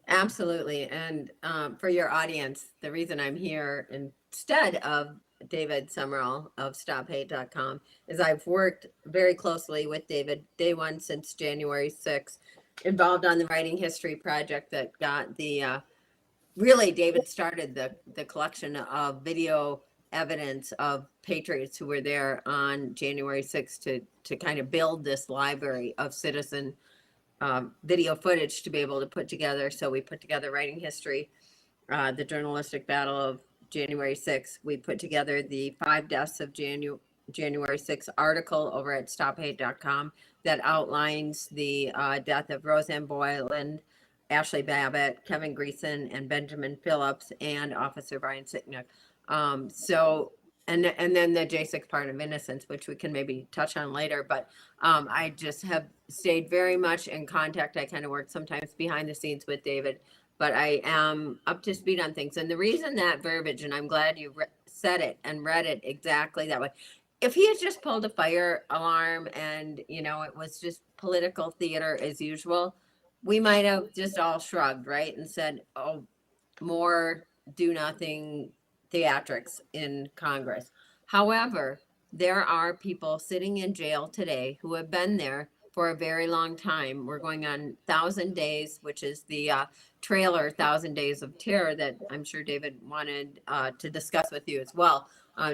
[SPEAKER 19] Absolutely. And for your audience, the reason I'm here instead of David Sumrall of StopHate.com, is I've worked very closely with David day one since January 6th, involved on the Writing History project that got the really David started the collection of video evidence of patriots who were there on January 6th to kind of build this library of citizen video footage to be able to put together. So we put together Writing History, the journalistic battle of January 6th. We put together the 5 deaths of January 6th article over at StopHate.com that outlines the death of Roseanne Boyland, Ashley Babbitt, Kevin Greason, and Benjamin Phillips, and Officer Brian Sicknick. And then the J6 part of innocence, which we can maybe touch on later. But I just have stayed very much in contact. I kind of work sometimes behind the scenes with David, but I am up to speed on things. And the reason that verbiage, and I'm glad you said it and read it exactly that way. If he had just pulled a fire alarm and, it was just political theater as usual, we might have just all shrugged, right? And said, oh, more do nothing theatrics in Congress. However, there are people sitting in jail today who have been there for a very long time. We're going on 1,000 Days, which is the trailer 1,000 Days of Terror that I'm sure David wanted to discuss with you as well.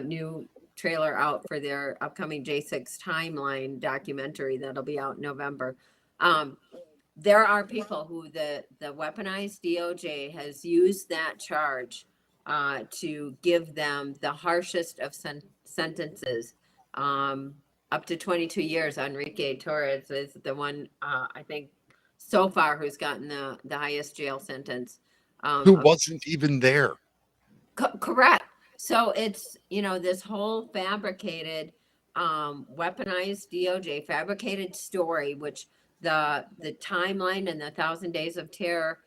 [SPEAKER 19] New trailer out for their upcoming J6 timeline documentary that'll be out in November. There are people who the weaponized DOJ has used that charge to give them the harshest of sentences, up to 22 years. Enrique Torres is the one, I think, so far who's gotten the highest jail sentence.
[SPEAKER 5] Who wasn't even there.
[SPEAKER 19] Correct. So it's, this whole fabricated, weaponized DOJ, fabricated story, which the timeline and the 1,000 Days of Terror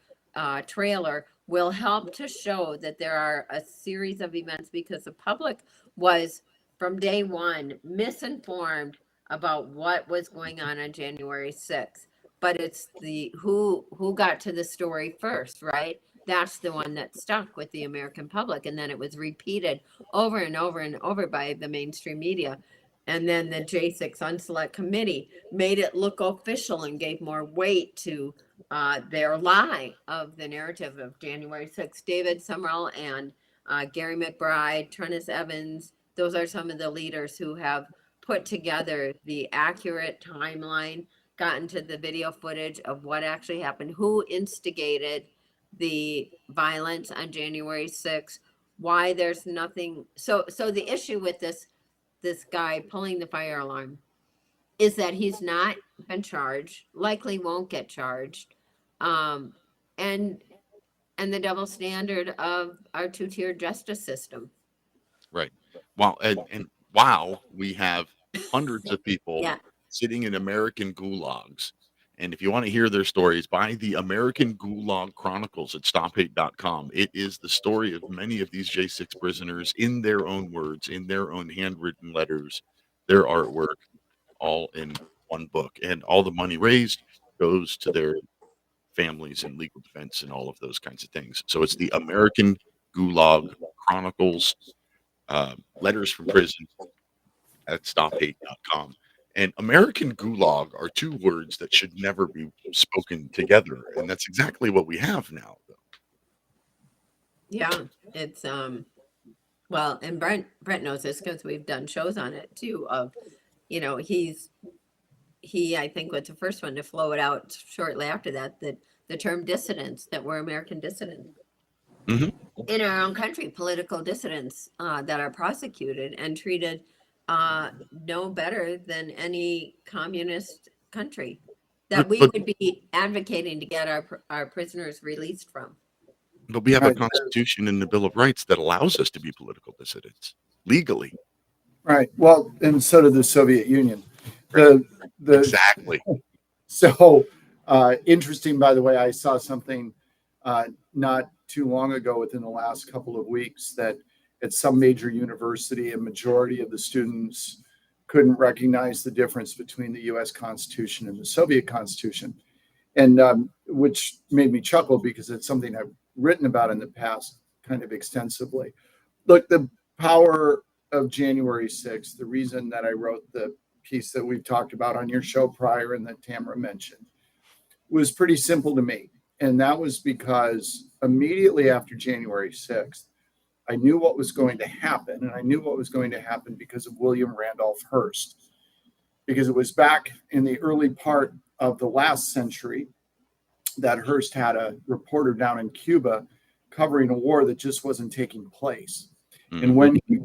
[SPEAKER 19] trailer will help to show that there are a series of events, because the public was from day one misinformed about what was going on January 6th. But it's the who got to the story first, right? That's the one that stuck with the American public. And then it was repeated over and over and over by the mainstream media. And then the J6 Unselect Committee made it look official and gave more weight to their lie of the narrative of January 6th. David Sumrall and Gary McBride, Trennis Evans, those are some of the leaders who have put together the accurate timeline, gotten to the video footage of what actually happened, who instigated the violence on January 6th, why there's nothing. So the issue with this guy pulling the fire alarm is that he's not been charged, likely won't get charged, and the double standard of our two-tiered justice system.
[SPEAKER 5] Right. Well, and wow, we have hundreds of people sitting in American gulags. And if you want to hear their stories, buy the American Gulag Chronicles at StopHate.com. It is the story of many of these J6 prisoners in their own words, in their own handwritten letters, their artwork, all in one book. And all the money raised goes to their families and legal defense and all of those kinds of things. So it's the American Gulag Chronicles, letters from prison at StopHate.com. And American Gulag are two words that should never be spoken together. And that's exactly what we have now.
[SPEAKER 19] Yeah, it's, well, and Brent knows this because we've done shows on it too, of, he, I think, was the first one to flow it out shortly after that the term dissidents, that we're American dissidents. Mm-hmm. In our own country, political dissidents that are prosecuted and treated no better than any communist country that we would be advocating to get our prisoners released from.
[SPEAKER 5] But we have a constitution and the Bill of Rights that allows us to be political dissidents legally.
[SPEAKER 17] Right. Well, and so did the Soviet Union.
[SPEAKER 5] Exactly.
[SPEAKER 17] So interesting, by the way, I saw something not too long ago within the last couple of weeks that at some major university, a majority of the students couldn't recognize the difference between the U.S. Constitution and the Soviet Constitution, and which made me chuckle because it's something I've written about in the past kind of extensively. Look, the power of January 6th, the reason that I wrote the piece that we've talked about on your show prior and that Tamara mentioned was pretty simple to me. And that was because immediately after January 6th, I knew what was going to happen. And I knew what was going to happen because of William Randolph Hearst, because it was back in the early part of the last century that Hearst had a reporter down in Cuba covering a war that just wasn't taking place. Mm-hmm. And when he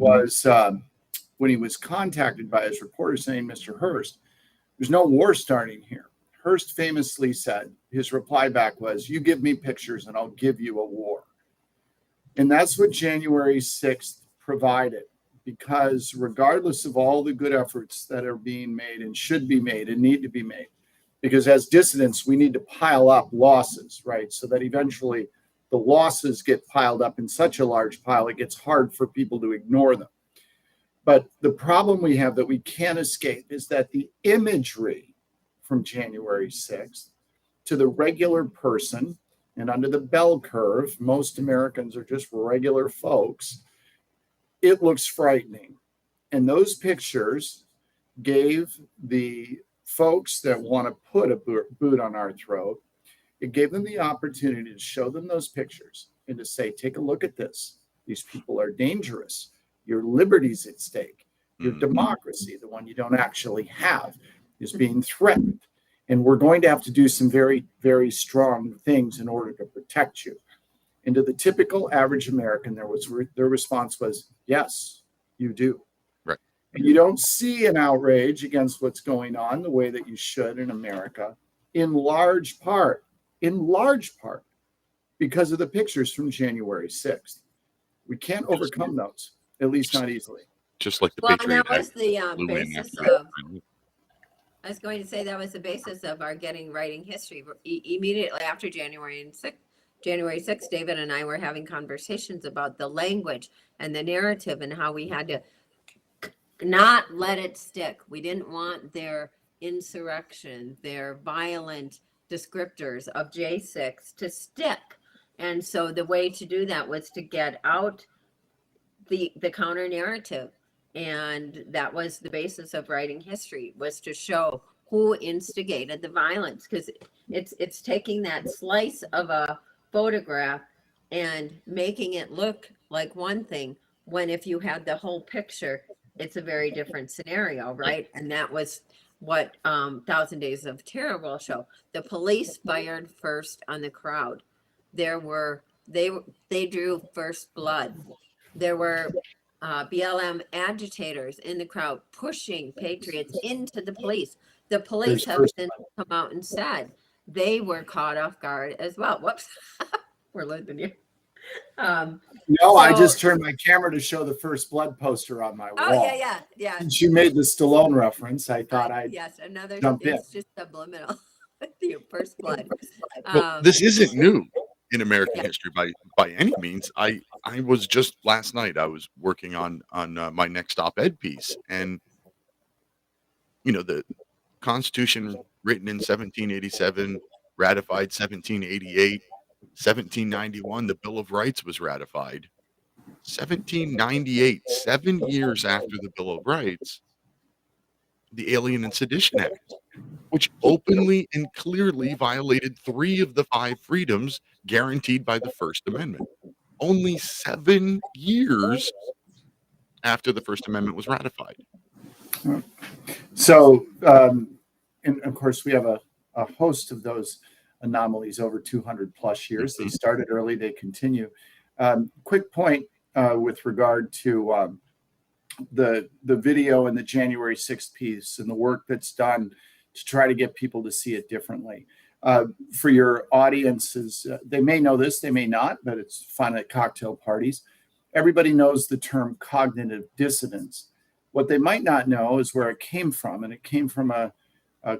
[SPEAKER 17] was contacted by his reporter saying, Mr. Hearst, there's no war starting here, Hearst famously said, his reply back was, you give me pictures and I'll give you a war. And that's what January 6th provided, because regardless of all the good efforts that are being made and should be made and need to be made, because as dissidents, we need to pile up losses, right? So that eventually the losses get piled up in such a large pile, it gets hard for people to ignore them. But the problem we have that we can't escape is that the imagery from January 6th to the regular person, and under the bell curve, most Americans are just regular folks, it looks frightening. And those pictures gave the folks that want to put a boot on our throat, it gave them the opportunity to show them those pictures and to say, take a look at this. These people are dangerous. Your liberty's at stake. Your democracy, the one you don't actually have, is being threatened. And we're going to have to do some very, very strong things in order to protect you. And to the typical average American, their response was, yes, you do.
[SPEAKER 5] Right.
[SPEAKER 17] And you don't see an outrage against what's going on the way that you should in America, in large part, because of the pictures from January 6th. We can't overcome those, at least not easily.
[SPEAKER 5] Just like the
[SPEAKER 19] Patriot
[SPEAKER 5] Act.
[SPEAKER 19] That was the basis of, I was going to say that was the basis of our writing history. Immediately after January 6th, David and I were having conversations about the language and the narrative and how we had to not let it stick. We didn't want their insurrection, their violent descriptors of J6 to stick. And so the way to do that was to get out the counter narrative. And that was the basis of writing history, was to show who instigated the violence, because it's taking that slice of a photograph and making it look like one thing, when if you had the whole picture, it's a very different scenario, right? And that was what 1,000 Days of Terror will show. The police fired first on the crowd. They drew first blood. There were BLM agitators in the crowd pushing patriots into the police. The police have since come out and said they were caught off guard as well. Whoops, we're losing you.
[SPEAKER 17] I just turned my camera to show the First Blood poster on my wall.
[SPEAKER 19] Oh yeah.
[SPEAKER 17] Since you made the Stallone reference, I thought I'd jump in.
[SPEAKER 19] It's just subliminal. The First Blood.
[SPEAKER 5] Well, this isn't new in American history by any means. I was just last night, I was working on my next op-ed piece, and the Constitution written in 1787, ratified 1788, 1791, the Bill of Rights was ratified. 1798, 7 years after the Bill of Rights, the Alien and Sedition Act, which openly and clearly violated 3 of the 5 freedoms guaranteed by the First Amendment. Only 7 years after the First Amendment was ratified.
[SPEAKER 17] So, and of course, we have a host of those anomalies over 200 plus years. They started early, they continue. Quick point with regard to the video and the January 6th piece and the work that's done to try to get people to see it differently. For your audiences, they may know this, they may not, but it's fun at cocktail parties. Everybody knows the term cognitive dissonance. What they might not know is where it came from, and it came from a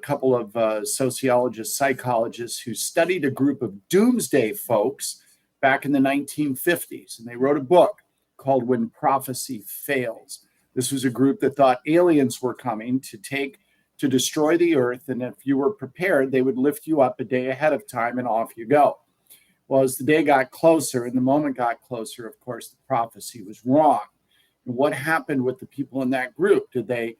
[SPEAKER 17] couple of sociologists, psychologists who studied a group of doomsday folks back in the 1950s, and they wrote a book called When Prophecy Fails. This was a group that thought aliens were coming to destroy the earth, and if you were prepared, they would lift you up a day ahead of time and off you go. Well, as the day got closer and the moment got closer, of course, the prophecy was wrong. What happened with the people in that group? Did they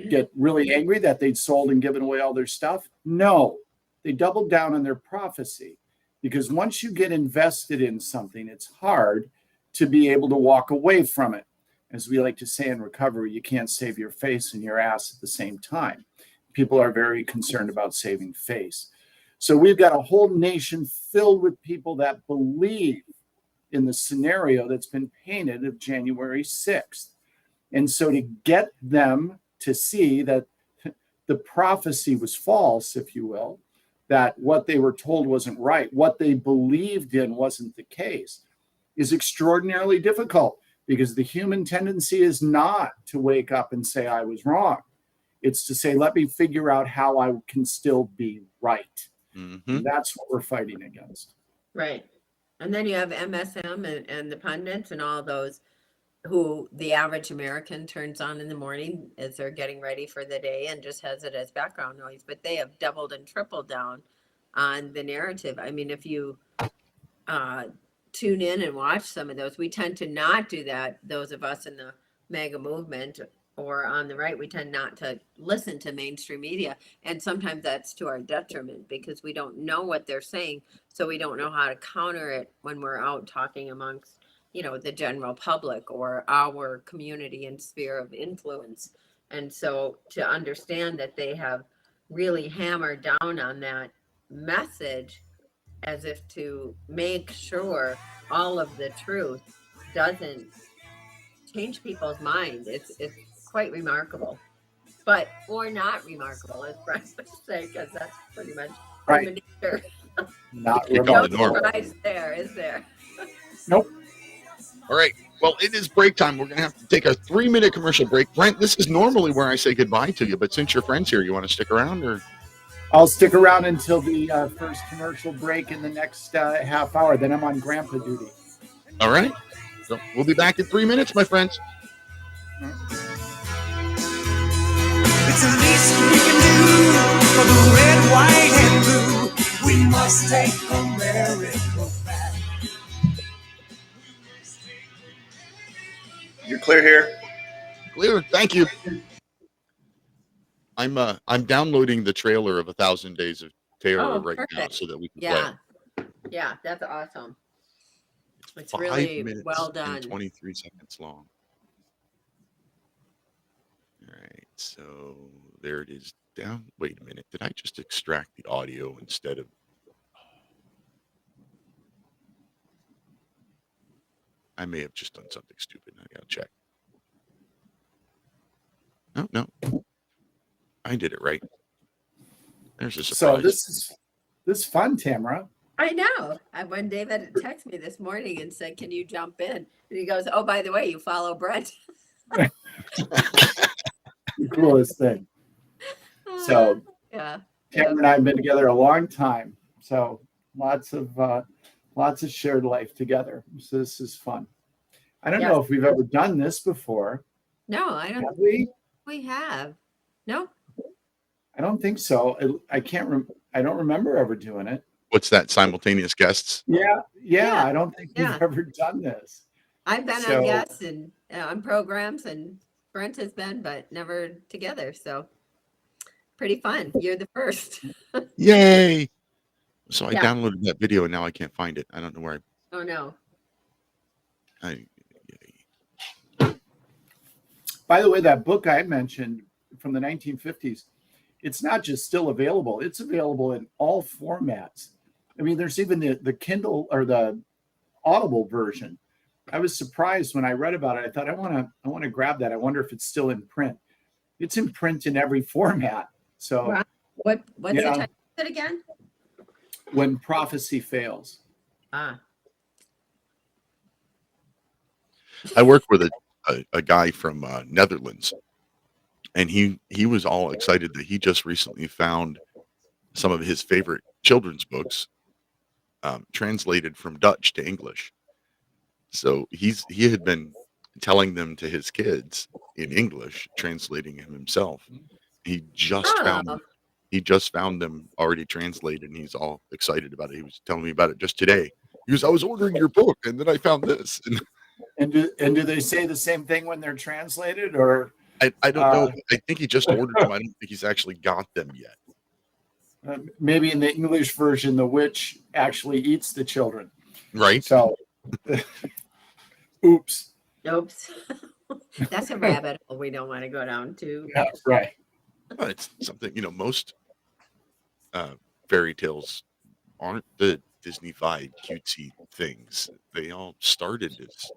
[SPEAKER 17] get really angry that they'd sold and given away all their stuff? No, they doubled down on their prophecy, because once you get invested in something, it's hard to be able to walk away from it. As we like to say in recovery, you can't save your face and your ass at the same time. People are very concerned about saving face. So we've got a whole nation filled with people that believe in the scenario that's been painted of January 6th. And so to get them to see that the prophecy was false, if you will, that what they were told wasn't right, what they believed in wasn't the case, is extraordinarily difficult, because the human tendency is not to wake up and say, I was wrong. It's to say, let me figure out how I can still be right.
[SPEAKER 5] Mm-hmm.
[SPEAKER 17] That's what we're fighting against.
[SPEAKER 19] Right. And then you have MSM and the pundits and all those who the average American turns on in the morning as they're getting ready for the day and just has it as background noise. But they have doubled and tripled down on the narrative. I mean, if you tune in and watch some of those, we tend to not do that. Those of us in the MAGA movement or on the right, we tend not to listen to mainstream media. And sometimes that's to our detriment, because we don't know what they're saying. So we don't know how to counter it when we're out talking amongst, the general public or our community and sphere of influence. And so to understand that they have really hammered down on that message as if to make sure all of the truth doesn't change people's minds. It's quite remarkable, or not remarkable, as Brent would say, because that's pretty much
[SPEAKER 17] right. Not
[SPEAKER 5] remarkable.
[SPEAKER 19] No surprise there, is there?
[SPEAKER 17] Nope.
[SPEAKER 5] All right. Well, it is break time. We're going to have to take a 3-minute commercial break. Brent, this is normally where I say goodbye to you, but since your friend's here, you want to stick around? Or
[SPEAKER 17] I'll stick around until the first commercial break in the next half hour. Then I'm on grandpa duty.
[SPEAKER 5] All right. So we'll be back in 3 minutes, my friends.
[SPEAKER 20] It's the least we can do for the red, white, and blue. We must take America back.
[SPEAKER 5] You're clear here. Clear. Thank you. I'm downloading the trailer of 1,000 Days of Terror right now so that we can play.
[SPEAKER 19] Yeah, that's awesome. It's
[SPEAKER 5] 5
[SPEAKER 19] really
[SPEAKER 5] minutes
[SPEAKER 19] well done.
[SPEAKER 5] and 23 seconds long. All right, so there it is down. Wait a minute. Did I just extract the audio instead of? I may have just done something stupid. I gotta check. No. I did it right. There's a surprise.
[SPEAKER 17] So this is fun, Tamara.
[SPEAKER 19] I know. When David texted me this morning and said, "Can you jump in?" and he goes, "Oh, by the way, you follow Brent."
[SPEAKER 17] The coolest thing. So
[SPEAKER 19] yeah,
[SPEAKER 17] Tamara and I have been together a long time. So lots of shared life together. So this is fun. I don't know if we've ever done this before.
[SPEAKER 19] No, I don't.
[SPEAKER 17] Have we?
[SPEAKER 19] We have. No.
[SPEAKER 17] I don't think so. I don't remember ever doing it.
[SPEAKER 5] What's that? Simultaneous guests?
[SPEAKER 17] Yeah. I don't think we've ever done this.
[SPEAKER 19] I've been on guests and on programs, and Brent has been, but never together. So pretty fun. You're the first.
[SPEAKER 5] Yay! So I downloaded that video and now I can't find it. I don't know where
[SPEAKER 19] Oh no.
[SPEAKER 17] By the way, that book I mentioned from the 1950s, it's not just still available. It's available in all formats. I mean, there's even the Kindle or the Audible version. I was surprised when I read about it. I thought, I want to grab that. I wonder if it's still in print. It's in print in every format. So
[SPEAKER 19] wow. What's the title of it again?
[SPEAKER 17] When Prophecy Fails.
[SPEAKER 5] I work with a guy from Netherlands, and he was all excited that he just recently found some of his favorite children's books translated from Dutch to English. So he had been telling them to his kids in English, translating them himself. He just found them already translated, and he's all excited about it. He was telling me about it just today. He goes, "I was ordering your book, and then I found this." And
[SPEAKER 17] And do they say the same thing when they're translated, or
[SPEAKER 5] I don't know. I think he just ordered them. I don't think he's actually got them yet.
[SPEAKER 17] Maybe in the English version, the witch actually eats the children.
[SPEAKER 5] Right.
[SPEAKER 17] So, oops.
[SPEAKER 19] That's a rabbit hole we don't want to go down to.
[SPEAKER 17] Yeah, right.
[SPEAKER 5] Well, it's something, most fairy tales aren't the Disney-fied cutesy things. They all started as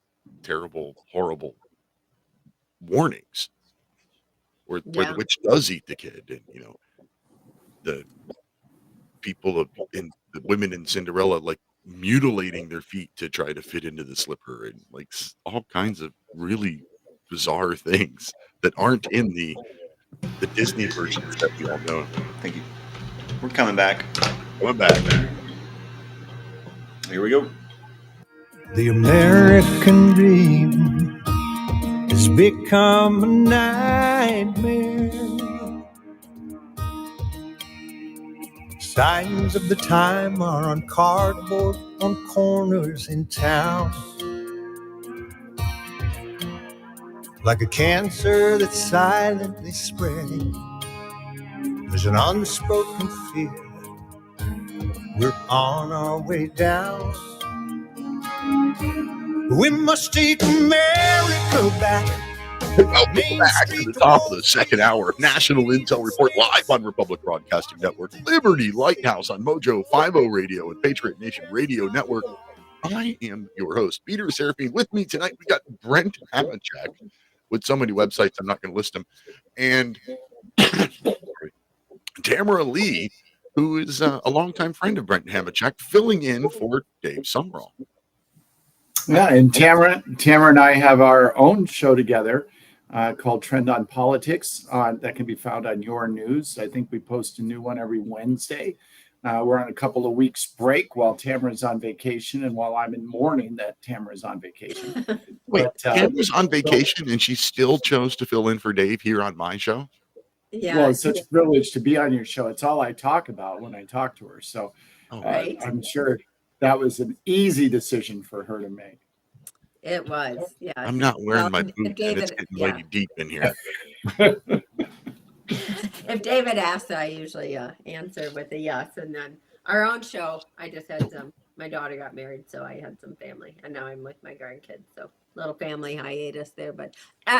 [SPEAKER 5] terrible, horrible warnings where the witch does eat the kid, and the people in the women in Cinderella like mutilating their feet to try to fit into the slipper, and like all kinds of really bizarre things that aren't in the Disney versions that we all know.
[SPEAKER 2] Thank you. We're coming back. Here we go.
[SPEAKER 4] The American dream has become a nightmare. Signs of the time are on cardboard on corners in town. Like a cancer that's silently spreading, there's an unspoken fear. We're on our way down. We must take America back.
[SPEAKER 5] Welcome back to the top of the second hour of National Intel Report, live on Republic Broadcasting Network, Liberty Lighthouse on Mojo 50 Radio and Patriot Nation Radio Network. I am your host, Peter Seraphine. With me tonight, we got Brenthamachek with so many websites, I'm not going to list them, and Tamara Lee, who is a longtime friend of Brenthamachek, filling in for Dave Sumrall.
[SPEAKER 17] Yeah, and Tamara and I have our own show together called Trend on Politics that can be found on Your News. I think we post a new one every Wednesday. We're on a couple of weeks break while Tamara's on vacation, and while I'm in mourning that Tamara's on vacation.
[SPEAKER 5] Wait, Tamara's on vacation and she still chose to fill in for Dave here on my show?
[SPEAKER 19] Yeah.
[SPEAKER 17] Well, it's such a privilege to be on your show. It's all I talk about when I talk to her. So I'm sure that was an easy decision for her to make.
[SPEAKER 19] It was, yeah.
[SPEAKER 5] I'm not wearing my boots, and it's getting mighty deep in here.
[SPEAKER 19] If David asks, I usually answer with a yes. And then our own show, I just had my daughter got married, so I had some family. And now I'm with my grandkids. So little family hiatus there. But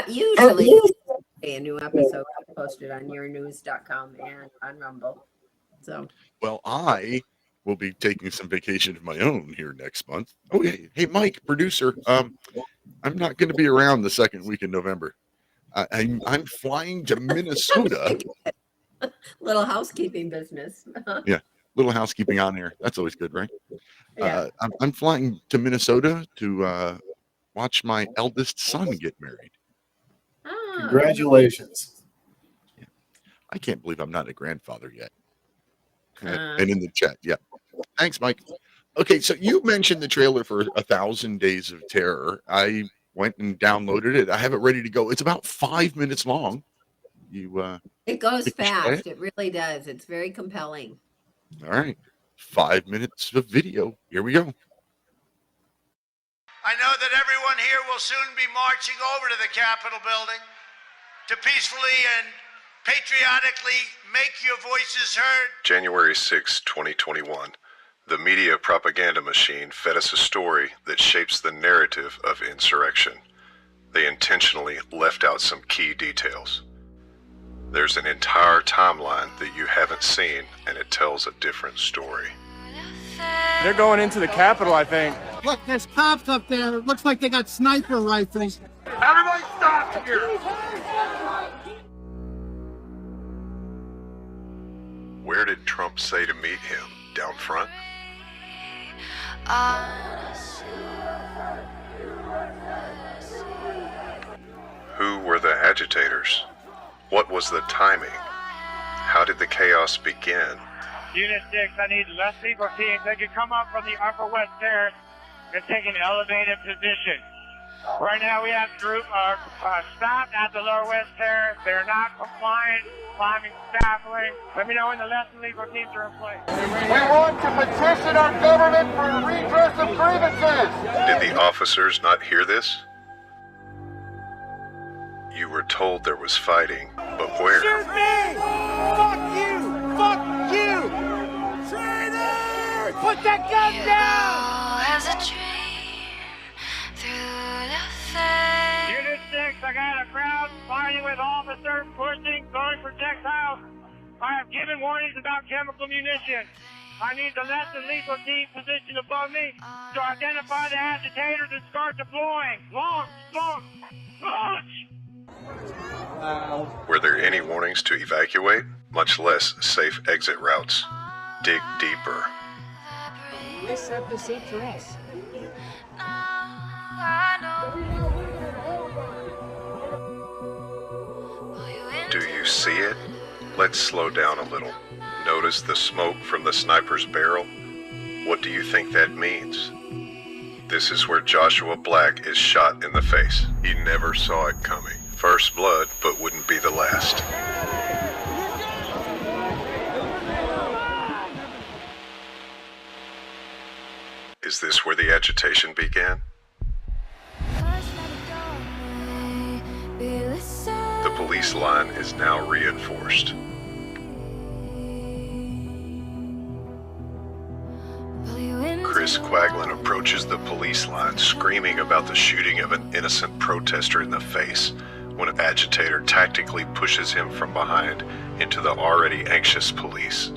[SPEAKER 19] usually a new episode posted on yournews.com and on Rumble. So,
[SPEAKER 5] well, I will be taking some vacation of my own here next month. Oh, hey, Mike, producer. I'm not going to be around the second week in November. I'm flying to Minnesota.
[SPEAKER 19] Little housekeeping business.
[SPEAKER 5] Yeah, little housekeeping on air. That's always good, right?
[SPEAKER 19] Yeah.
[SPEAKER 5] I'm flying to Minnesota to watch my eldest son get married.
[SPEAKER 17] Congratulations.
[SPEAKER 5] Yeah. I can't believe I'm not a grandfather yet. And in the chat, yeah. Thanks, Mike. Okay, so you mentioned the trailer for 1,000 Days of Terror. I went and downloaded it. I have it ready to go. It's about 5 minutes long.
[SPEAKER 19] It goes fast. It really does. It's very compelling.
[SPEAKER 5] All right. 5 minutes of video. Here we go.
[SPEAKER 21] I know that everyone here will soon be marching over to the Capitol building to peacefully and patriotically make your voices heard.
[SPEAKER 22] January 6, 2021. The media propaganda machine fed us a story that shapes the narrative of insurrection. They intentionally left out some key details. There's an entire timeline that you haven't seen, and it tells a different story.
[SPEAKER 23] They're going into the Capitol, I think.
[SPEAKER 24] Look, there's cops up there. It looks like they got sniper rifles.
[SPEAKER 21] Everybody stop here!
[SPEAKER 22] Where did Trump say to meet him? Down front? Who were the agitators? What was the timing? How did the chaos begin?
[SPEAKER 25] Unit 6, I need Leslie teams. They can come up from the upper west terrace and take an elevated position. Right now we have group stopped at the Lower West Terrace. They're not compliant, climbing scaffolding. Let me know when the less than legal teams are in place.
[SPEAKER 1] We want to petition our government for redress of grievances.
[SPEAKER 22] Did the officers not hear this? You were told there was fighting, but where?
[SPEAKER 20] Shoot me! Fuck you! Fuck you! Traitors! Put that gun down!
[SPEAKER 3] As a dream through the fence.
[SPEAKER 25] Unit 6, I got a crowd fighting with officers pushing, throwing projectiles. I have given warnings about chemical munitions. I need the less than lethal team positioned above me to identify the agitators and start deploying. Launch!
[SPEAKER 22] Were there any warnings to evacuate, much less safe exit routes? Dig deeper.
[SPEAKER 6] Let's have the seat for us.
[SPEAKER 22] Do you see it? Let's slow down a little. Notice the smoke from the sniper's barrel? What do you think that means? This is where Joshua Black is shot in the face. He never saw it coming. First blood, but wouldn't be the last. Is this where the agitation began? The police line is now reinforced. Chris Quaglin approaches the police line screaming about the shooting of an innocent protester in the face when an agitator tactically pushes him from behind into the already anxious police.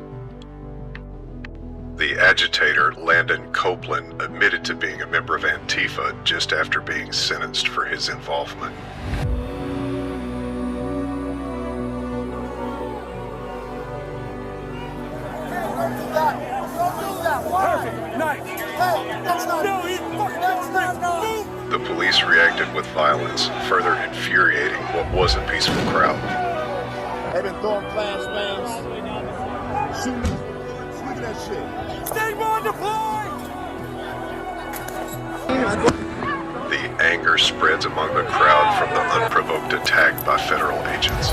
[SPEAKER 22] The agitator, Landon Copeland, admitted to being a member of Antifa just after being sentenced for his involvement. The police reacted with violence, further infuriating what was a peaceful crowd.
[SPEAKER 1] They've been throwing flashbangs, shooting. Look at that shit. Stay more deployed!
[SPEAKER 22] The anger spreads among the crowd from the unprovoked attack by federal agents.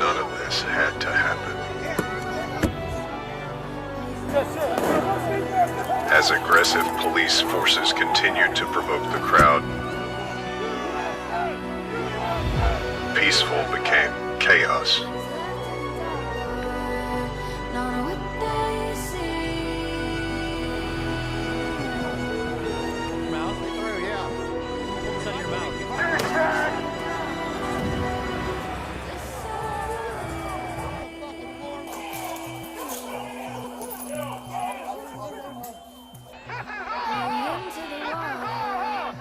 [SPEAKER 22] None of this had to happen. As aggressive police forces continued to provoke the crowd, peaceful became chaos.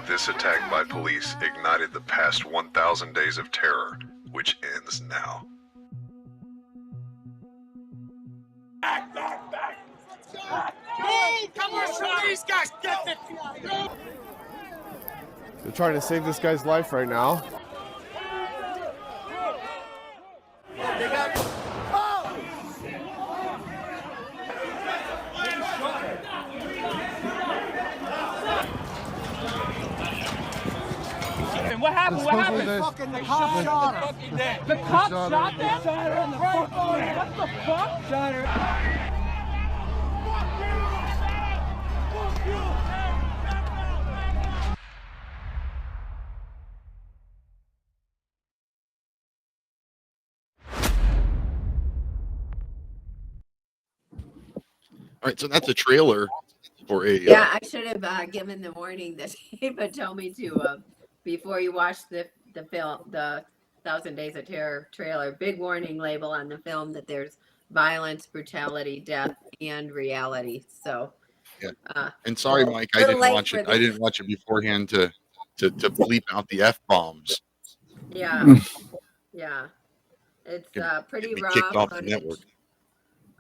[SPEAKER 22] This attack by police ignited the past 1,000 days of terror, which ends now.
[SPEAKER 1] Come on, these guys, get it!
[SPEAKER 23] They're trying to save this guy's life right now.
[SPEAKER 24] What happened? What happened?
[SPEAKER 1] The cop shot her.
[SPEAKER 24] The cop shot them? What the fuck? Shot her.
[SPEAKER 5] All right, so that's a trailer for a.
[SPEAKER 19] Yeah, I should have given the warning that Ava told me to before you watch the film, the 1,000 Days of Terror trailer. Big warning label on the film that there's violence, brutality, death, and reality. So.
[SPEAKER 5] Yeah. And sorry, Mike, I didn't watch it. I didn't watch it beforehand to bleep out the F-bombs.
[SPEAKER 19] Yeah, yeah, it's pretty raw.
[SPEAKER 5] Kicked off the network.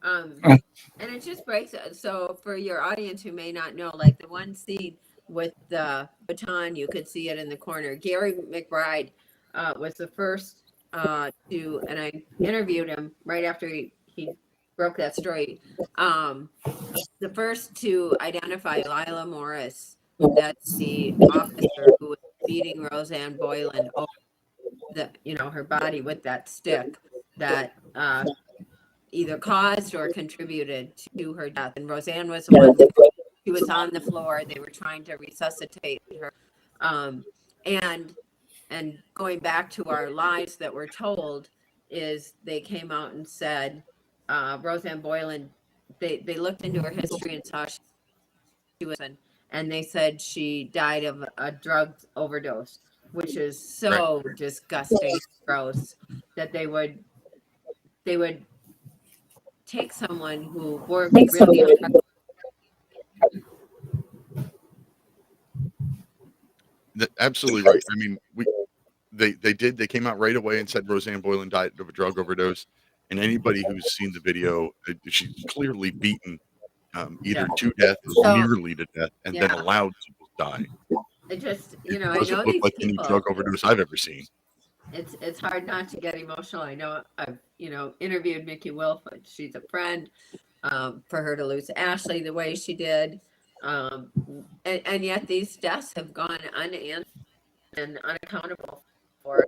[SPEAKER 19] And it just breaks. So for your audience who may not know, like the one scene with the baton, you could see it in the corner. Gary McBride was the first to, and I interviewed him right after he broke that story. The first to identify Lila Morris That's the officer who was beating Roseanne Boyland over her body with that stick that either caused or contributed to her death. And Roseanne was the one, she was on the floor. They were trying to resuscitate her. And going back to our lies that were told is they came out and said, Roseanne Boyland, they looked into her history and saw she was, and they said she died of a drug overdose, which is so disgusting, gross, that they would take someone who worked really hard.
[SPEAKER 5] Absolutely right. I mean, they came out right away and said Roseanne Boyland died of a drug overdose. And anybody who's seen the video, she's clearly beaten either to death or nearly to death, and then allowed to die.
[SPEAKER 19] It just,
[SPEAKER 5] It
[SPEAKER 19] I
[SPEAKER 5] doesn't
[SPEAKER 19] know
[SPEAKER 5] look
[SPEAKER 19] these
[SPEAKER 5] like
[SPEAKER 19] people,
[SPEAKER 5] any drug overdose I've ever seen.
[SPEAKER 19] It's hard not to get emotional. I know I've interviewed Mickey Wilf, but she's a friend. For her to lose Ashley the way she did, and yet these deaths have gone unanswered and unaccountable for.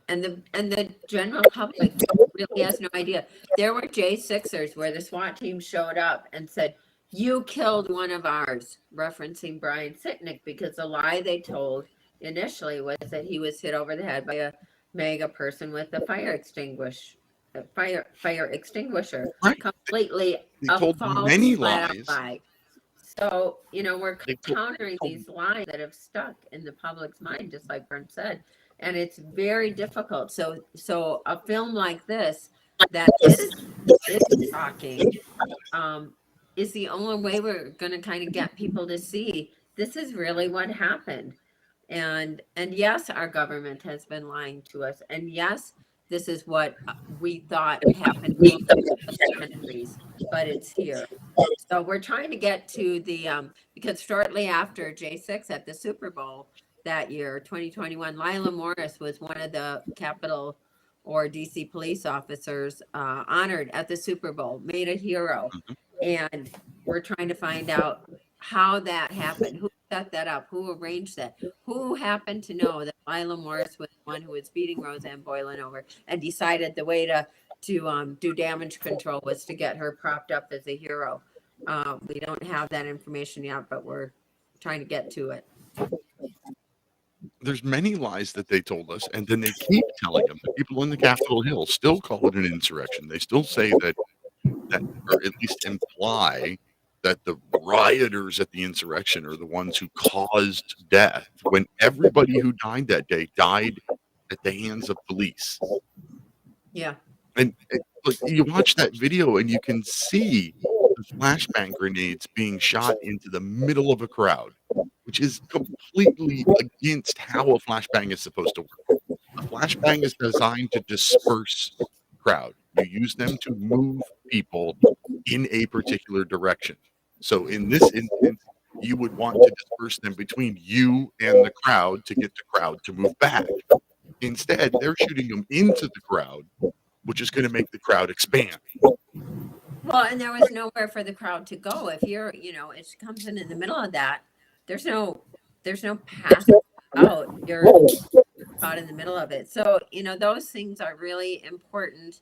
[SPEAKER 19] And the general public really has no idea. There were J6ers where the SWAT team showed up and said, "You killed one of ours," referencing Brian Sitnick, because the lie they told initially was that he was hit over the head by a MAGA person with a fire extinguisher. Completely
[SPEAKER 5] They
[SPEAKER 19] a
[SPEAKER 5] told
[SPEAKER 19] false,
[SPEAKER 5] many
[SPEAKER 19] flat-out
[SPEAKER 5] lies.
[SPEAKER 19] lie. So, we're
[SPEAKER 5] They told-
[SPEAKER 19] countering these lies that have stuck in the public's mind, just like Brent said, and it's very difficult. So a film like this that is shocking, is the only way we're going to kind of get people to see this is really what happened. And yes, our government has been lying to us, and yes, this is what we thought happened in countries, but it's here. So we're trying to get to the because shortly after J6 at the Super Bowl that year, 2021, Lila Morris was one of the Capitol or DC police officers honored at the Super Bowl, made a hero. And we're trying to find out how that happened, who set that up, who arranged that, who happened to know that Lila Morris was the one who was beating Roseanne Boyland over and decided the way to do damage control was to get her propped up as a hero. We don't have that information yet, but we're trying to get to it.
[SPEAKER 5] There's many lies that they told us, and then they keep telling them. The people in the Capitol Hill still call it an insurrection. They still say that, or at least imply that the rioters at the insurrection are the ones who caused death, when everybody who died that day died at the hands of police.
[SPEAKER 19] Yeah.
[SPEAKER 5] And look, you watch that video and you can see the flashbang grenades being shot into the middle of a crowd, which is completely against how a flashbang is supposed to work. A flashbang is designed to disperse the crowd. You use them to move people in a particular direction. So in this instance, you would want to disperse them between you and the crowd to get the crowd to move back. Instead, they're shooting them into the crowd, which is going to make the crowd expand.
[SPEAKER 19] Well, and there was nowhere for the crowd to go. If you're, it comes in the middle of that, there's no path out. You're caught in the middle of it. So, those things are really important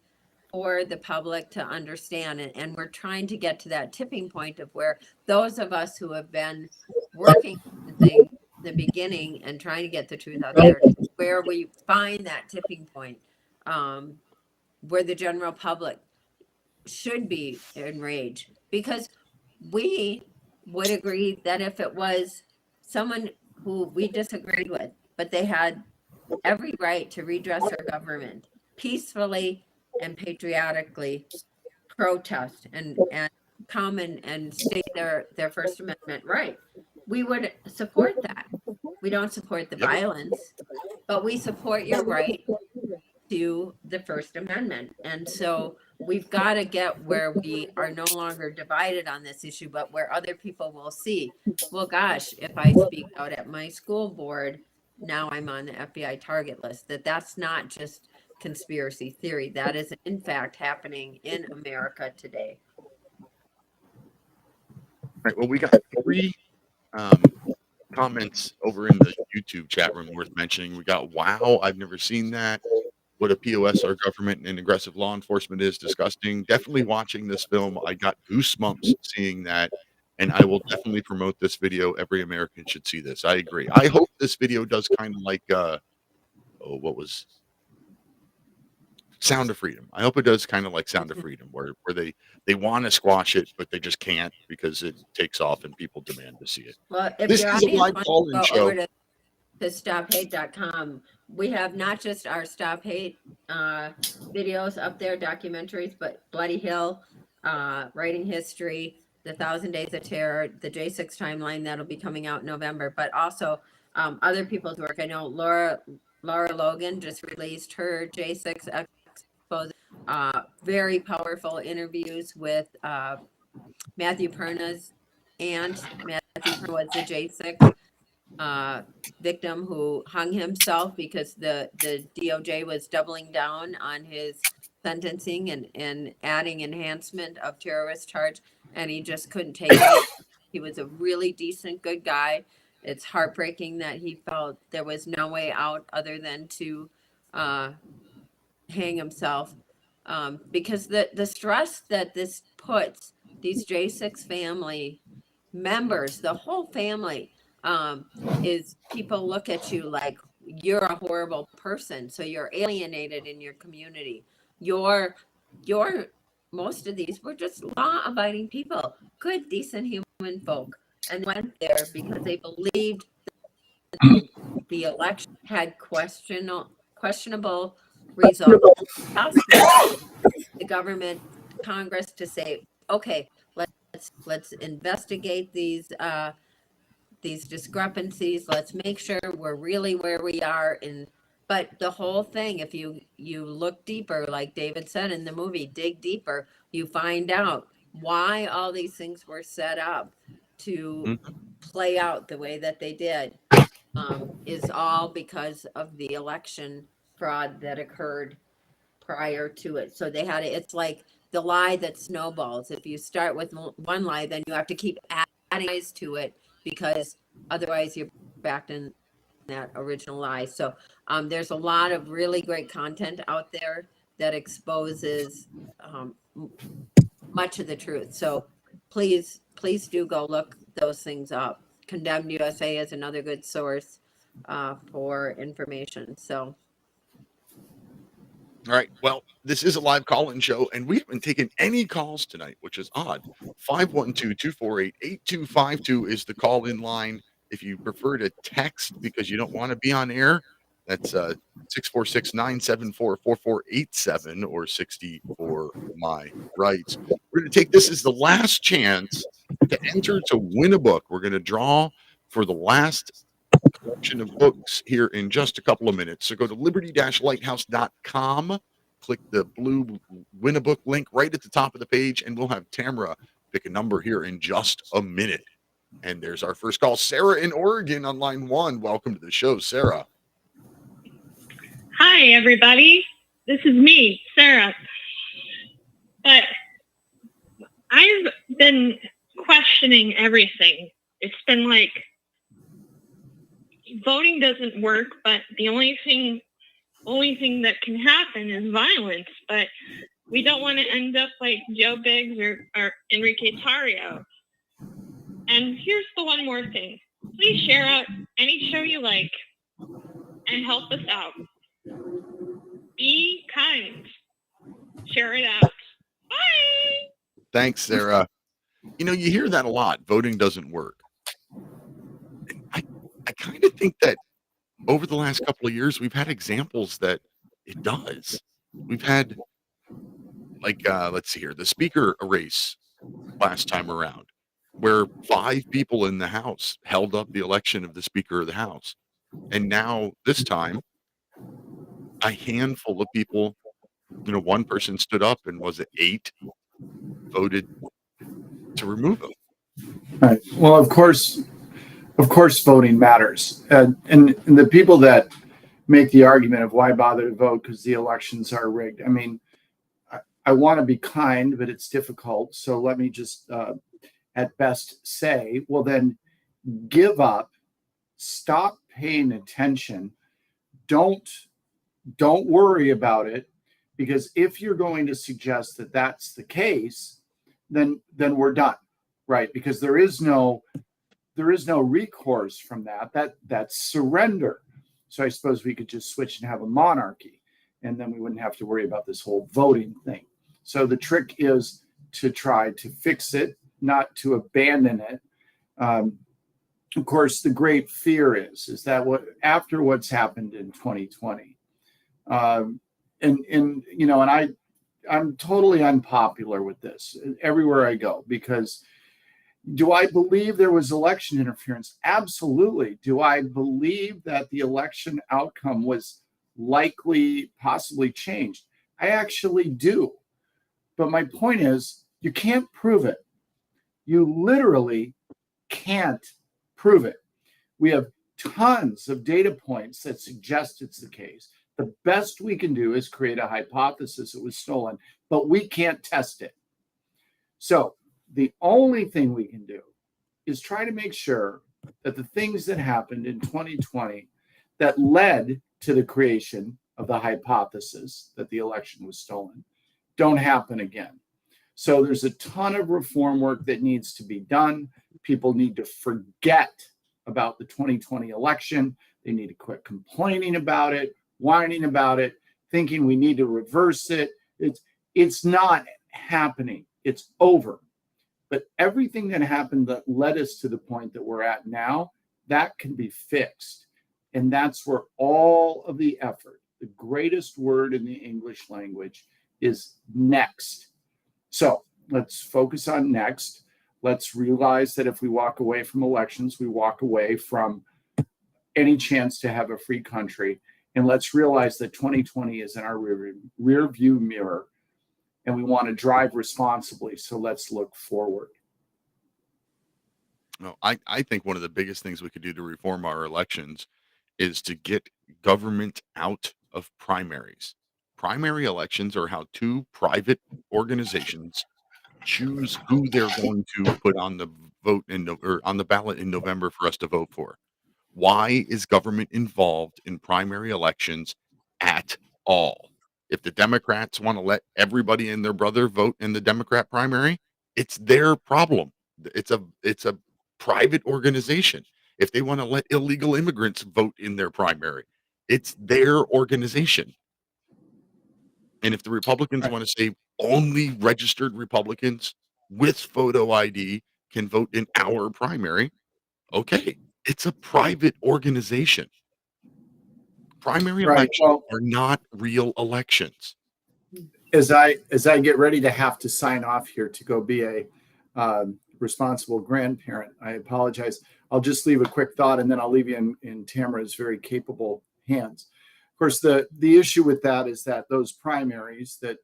[SPEAKER 19] for the public to understand. And we're trying to get to that tipping point of where those of us who have been working the beginning and trying to get the truth out there, where we find that tipping point, where the general public should be enraged, because we would agree that if it was someone who we disagreed with, but they had every right to redress our government peacefully and patriotically, protest and come and state their First Amendment right, we would support that. We don't support the violence, but we support your right to the First Amendment. And so we've got to get where we are no longer divided on this issue, but where other people will see, well, gosh, if I speak out at my school board, now I'm on the FBI target list. That's not just conspiracy theory. That is in fact happening in America today.
[SPEAKER 5] Right. Well, we got three comments over in the YouTube chat room worth mentioning. We got, wow, I've never seen that. What a POS our government and aggressive law enforcement is. Disgusting. Definitely watching this film, I got goosebumps seeing that. And I will definitely promote this video. Every American should see this. I agree. I hope this video does kind of like, what was Sound of Freedom. I hope it does kind of like Sound of Freedom, where they want to squash it, but they just can't because it takes off and people demand to see it.
[SPEAKER 19] Well, if
[SPEAKER 5] This
[SPEAKER 19] your
[SPEAKER 5] is a
[SPEAKER 19] audience
[SPEAKER 5] live
[SPEAKER 19] wants
[SPEAKER 5] call-in
[SPEAKER 19] to go
[SPEAKER 5] show.
[SPEAKER 19] over to stophate.com, we have not just our Stop Hate videos up there, documentaries, but Bloody Hill, Writing History, The 1,000 Days of Terror, the J6 timeline that'll be coming out in November, but also other people's work. I know Laura Logan just released her J6 expose, very powerful interviews with Matthew Perna's aunt. Matthew Perna was the J6 victim who hung himself because the DOJ was doubling down on his sentencing and adding enhancement of terrorist charge, and he just couldn't take it. He was a really decent, good guy. It's heartbreaking that he felt there was no way out other than to hang himself, because the stress that this puts these J6 family members, the whole family, is people look at you like you're a horrible person, so you're alienated in your community. You're most of these were just law-abiding people, good, decent human folk, and went there because they believed the election had questionable results. The government, Congress, to say, okay, let's investigate these discrepancies. Let's make sure we're really where we are. But the whole thing, if you look deeper, like David said in the movie, dig deeper, you find out why all these things were set up to play out the way that they did, is all because of the election fraud that occurred prior to it. So they had it's like the lie that snowballs. If you start with one lie, then you have to keep adding lies to it, because otherwise you're back in that original lie. So there's a lot of really great content out there that exposes much of the truth. So please do go look those things up. Condemned USA is another good source for information. So.
[SPEAKER 5] All right. Well, this is a live call-in show, and we haven't taken any calls tonight, which is odd. 512-248-8252 is the call-in line. If you prefer to text because you don't want to be on air, that's 646-974-4487 or 60 for my rights. We're going to take this as the last chance to enter to win a book. We're going to draw for the last collection of books here in just a couple of minutes. So go to liberty-lighthouse.com, click the blue win a book link right at the top of the page, and we'll have Tamara pick a number here in just a minute. And there's our first call, Sarah in Oregon on line 1. Welcome to the show, Sarah.
[SPEAKER 7] Hi, everybody. This is me, Sarah. But I've been questioning everything. It's been like voting doesn't work, but the only thing that can happen is violence. But we don't want to end up like Joe Biggs or Enrique Tarrio. And here's the one more thing. Please share out any show you like and help us out. Be kind. Share it out. Bye.
[SPEAKER 5] Thanks, Sarah. You know, you hear that a lot. Voting doesn't work. I kind of think that over the last couple of years, we've had examples that it does. We've had, like, let's see here, the speaker race last time around, where 5 people in the House held up the election of the Speaker of the House. And now this time, a handful of people, you know, one person stood up and was it 8 voted to remove him.
[SPEAKER 17] Right. Well, of course, voting matters. And the people that make the argument of why bother to vote because the elections are rigged. I mean, I want to be kind, but it's difficult. So let me just, at best, say, well, then give up, stop paying attention, don't worry about it, because if you're going to suggest that that's the case, then we're done, right? Because there is no recourse from that. That's surrender. So I suppose we could just switch and have a monarchy, and then we wouldn't have to worry about this whole voting thing. So the trick is to try to fix it, not to abandon it. Of course, the great fear is that after what's happened in 2020, and I'm totally unpopular with this everywhere I go, because do I believe there was election interference? Absolutely. Do I believe that the election outcome was likely, possibly changed? I actually do. But my point is, you can't prove it. You literally can't prove it. We have tons of data points that suggest it's the case. The best we can do is create a hypothesis it was stolen, but we can't test it. So the only thing we can do is try to make sure that the things that happened in 2020 that led to the creation of the hypothesis that the election was stolen don't happen again. So there's a ton of reform work that needs to be done. People need to forget about the 2020 election. They need to quit complaining about it, whining about it, thinking we need to reverse it. It's not happening. It's over. But everything that happened that led us to the point that we're at now, that can be fixed. And that's where all of the effort, the greatest word in the English language, is next. So let's focus on next. Let's realize that if we walk away from elections, we walk away from any chance to have a free country. And let's realize that 2020 is in our rear view mirror, and we want to drive responsibly. So let's look forward.
[SPEAKER 5] No, I think one of the biggest things we could do to reform our elections is to get government out of primaries. Primary elections are how two private organizations choose who they're going to put on the on the ballot in November for us to vote for. Why is government involved in primary elections at all? If the Democrats want to let everybody and their brother vote in the Democrat primary, it's their problem. It's a private organization. If they want to let illegal immigrants vote in their primary, it's their organization. And if the Republicans want to say only registered Republicans with photo ID can vote in our primary, okay, it's a private organization. Primary elections are not real elections.
[SPEAKER 17] As I get ready to have to sign off here to go be a responsible grandparent, I apologize. I'll just leave a quick thought, and then I'll leave you in Tamara's very capable hands. Of course, the issue with that is that those primaries that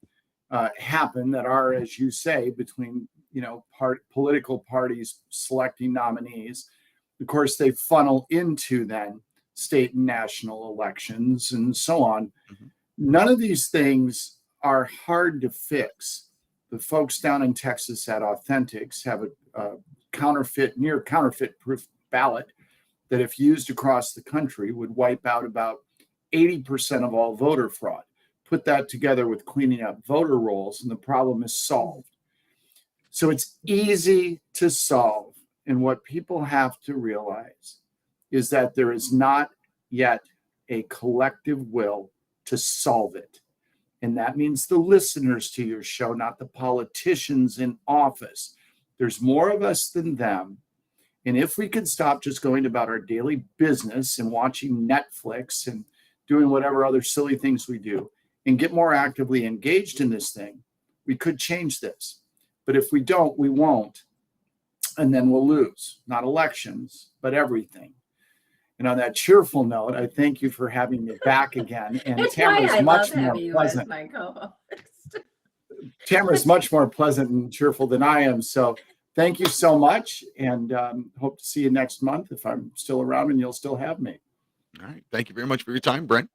[SPEAKER 17] happen, that are, as you say, between political parties selecting nominees, of course, they funnel into then state and national elections and so on. Mm-hmm. None of these things are hard to fix. The folks down in Texas at Authentics have a near counterfeit proof ballot that, if used across the country, would wipe out about 80% of all voter fraud. Put that together with cleaning up voter rolls, and the problem is solved. So it's easy to solve. And what people have to realize is that there is not yet a collective will to solve it. And that means the listeners to your show, not the politicians in office. There's more of us than them. And if we could stop just going about our daily business and watching Netflix and doing whatever other silly things we do, and get more actively engaged in this thing, we could change this. But if we don't, we won't. And then we'll lose, not elections, but everything. And on that cheerful note, I thank you for having me back again. And Tamara's much more pleasant. Tamara's much more pleasant and cheerful than I am. So thank you so much, and hope to see you next month if I'm still around and you'll still have me.
[SPEAKER 5] All right. Thank you very much for your time, Brent.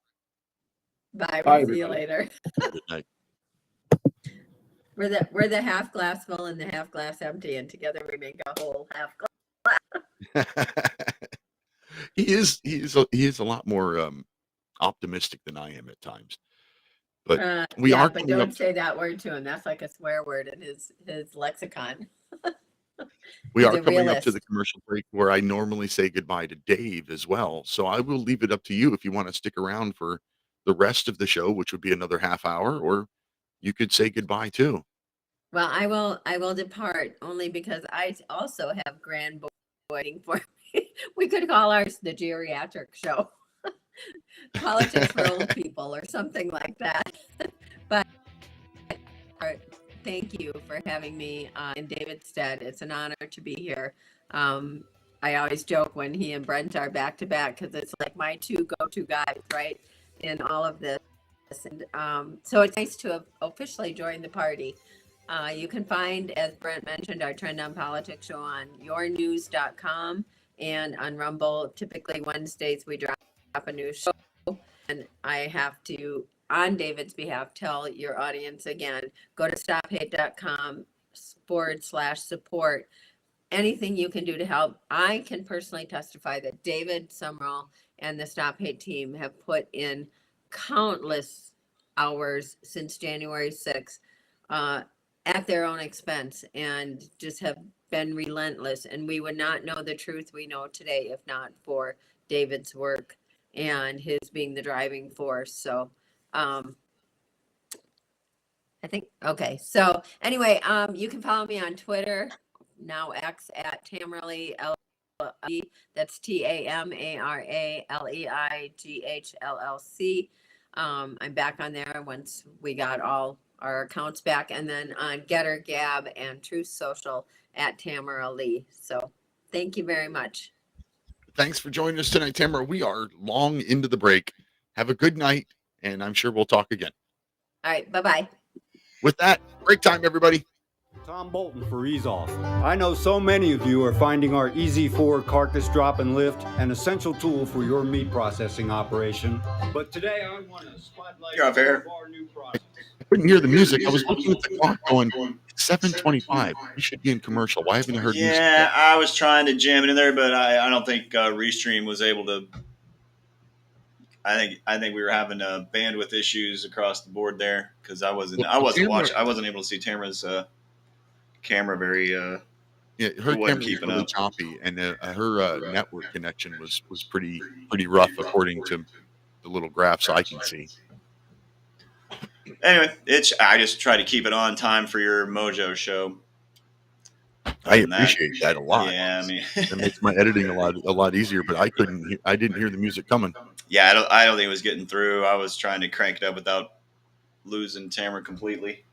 [SPEAKER 19] Bye.
[SPEAKER 17] Bye,
[SPEAKER 19] See you later.
[SPEAKER 5] Good night.
[SPEAKER 19] We're the half glass full and the half glass empty, and together we make a whole half glass.
[SPEAKER 5] He is a lot more optimistic than I am at times. But we
[SPEAKER 19] yeah,
[SPEAKER 5] are
[SPEAKER 19] but
[SPEAKER 5] coming
[SPEAKER 19] don't
[SPEAKER 5] up.
[SPEAKER 19] say that word to him. That's like a swear word in his lexicon.
[SPEAKER 5] We
[SPEAKER 19] He's
[SPEAKER 5] are
[SPEAKER 19] a
[SPEAKER 5] coming up to the
[SPEAKER 19] realist.
[SPEAKER 5] commercial break where I normally say goodbye to Dave as well. So I will leave it up to you if you want to stick around for the rest of the show, which would be another half hour, or you could say goodbye too.
[SPEAKER 19] Well, I will depart only because I also have grand waiting for me. We could call ours the geriatric show. Politics for old people or something like that. But thank you for having me in David's stead. It's an honor to be here. I always joke when he and Brent are back to back because it's like my two go-to guys, right, in all of this. And so it's nice to have officially joined the party. You can find, as Brent mentioned, our Trend on Politics show on yournews.com and on Rumble. Typically Wednesdays we drop a new show. And I have to, on David's behalf, tell your audience again, go to stophate.com/support. Anything you can do to help. I can personally testify that David, Sumrall, and the Stop Hate team have put in countless hours since January 6th at their own expense and just have been relentless. And we would not know the truth we know today if not for David's work and his being the driving force. So I think, okay. So anyway, you can follow me on Twitter, now X, at Tamaraleigh, that's TAMARALEIGHLLC. I'm back on there once we got all our accounts back, and then on Getter, Gab, and Truth Social at Tamaraleigh. So thank you very much.
[SPEAKER 5] Thanks for joining us tonight, Tamara. We are long into the break. Have a good night, and I'm sure we'll talk again.
[SPEAKER 19] All right, bye-bye.
[SPEAKER 5] With that, break time, everybody.
[SPEAKER 8] Tom Bolton for Ease Off. I know so many of you are finding our Easy 4 carcass drop and lift an essential tool for your meat processing operation. But today I want to spotlight
[SPEAKER 9] You're off air.
[SPEAKER 8] our new process.
[SPEAKER 5] I couldn't hear the music. I was looking at the clock going 7:25. We should be in commercial. Why haven't I heard music?
[SPEAKER 9] Yeah, I was trying to jam it in there, but I don't think Restream was able to. I think we were having bandwidth issues across the board there because I wasn't able to see Tamara's camera very.
[SPEAKER 5] Yeah, her camera was really choppy, and her network connection was pretty rough according to the little graphs I can see.
[SPEAKER 9] Anyway, I just try to keep it on time for your Mojo show.
[SPEAKER 5] I appreciate that a lot.
[SPEAKER 9] Yeah, I mean,
[SPEAKER 5] it makes my editing a lot easier. But I didn't hear the music coming.
[SPEAKER 9] Yeah, I don't think it was getting through. I was trying to crank it up without losing Tamara completely.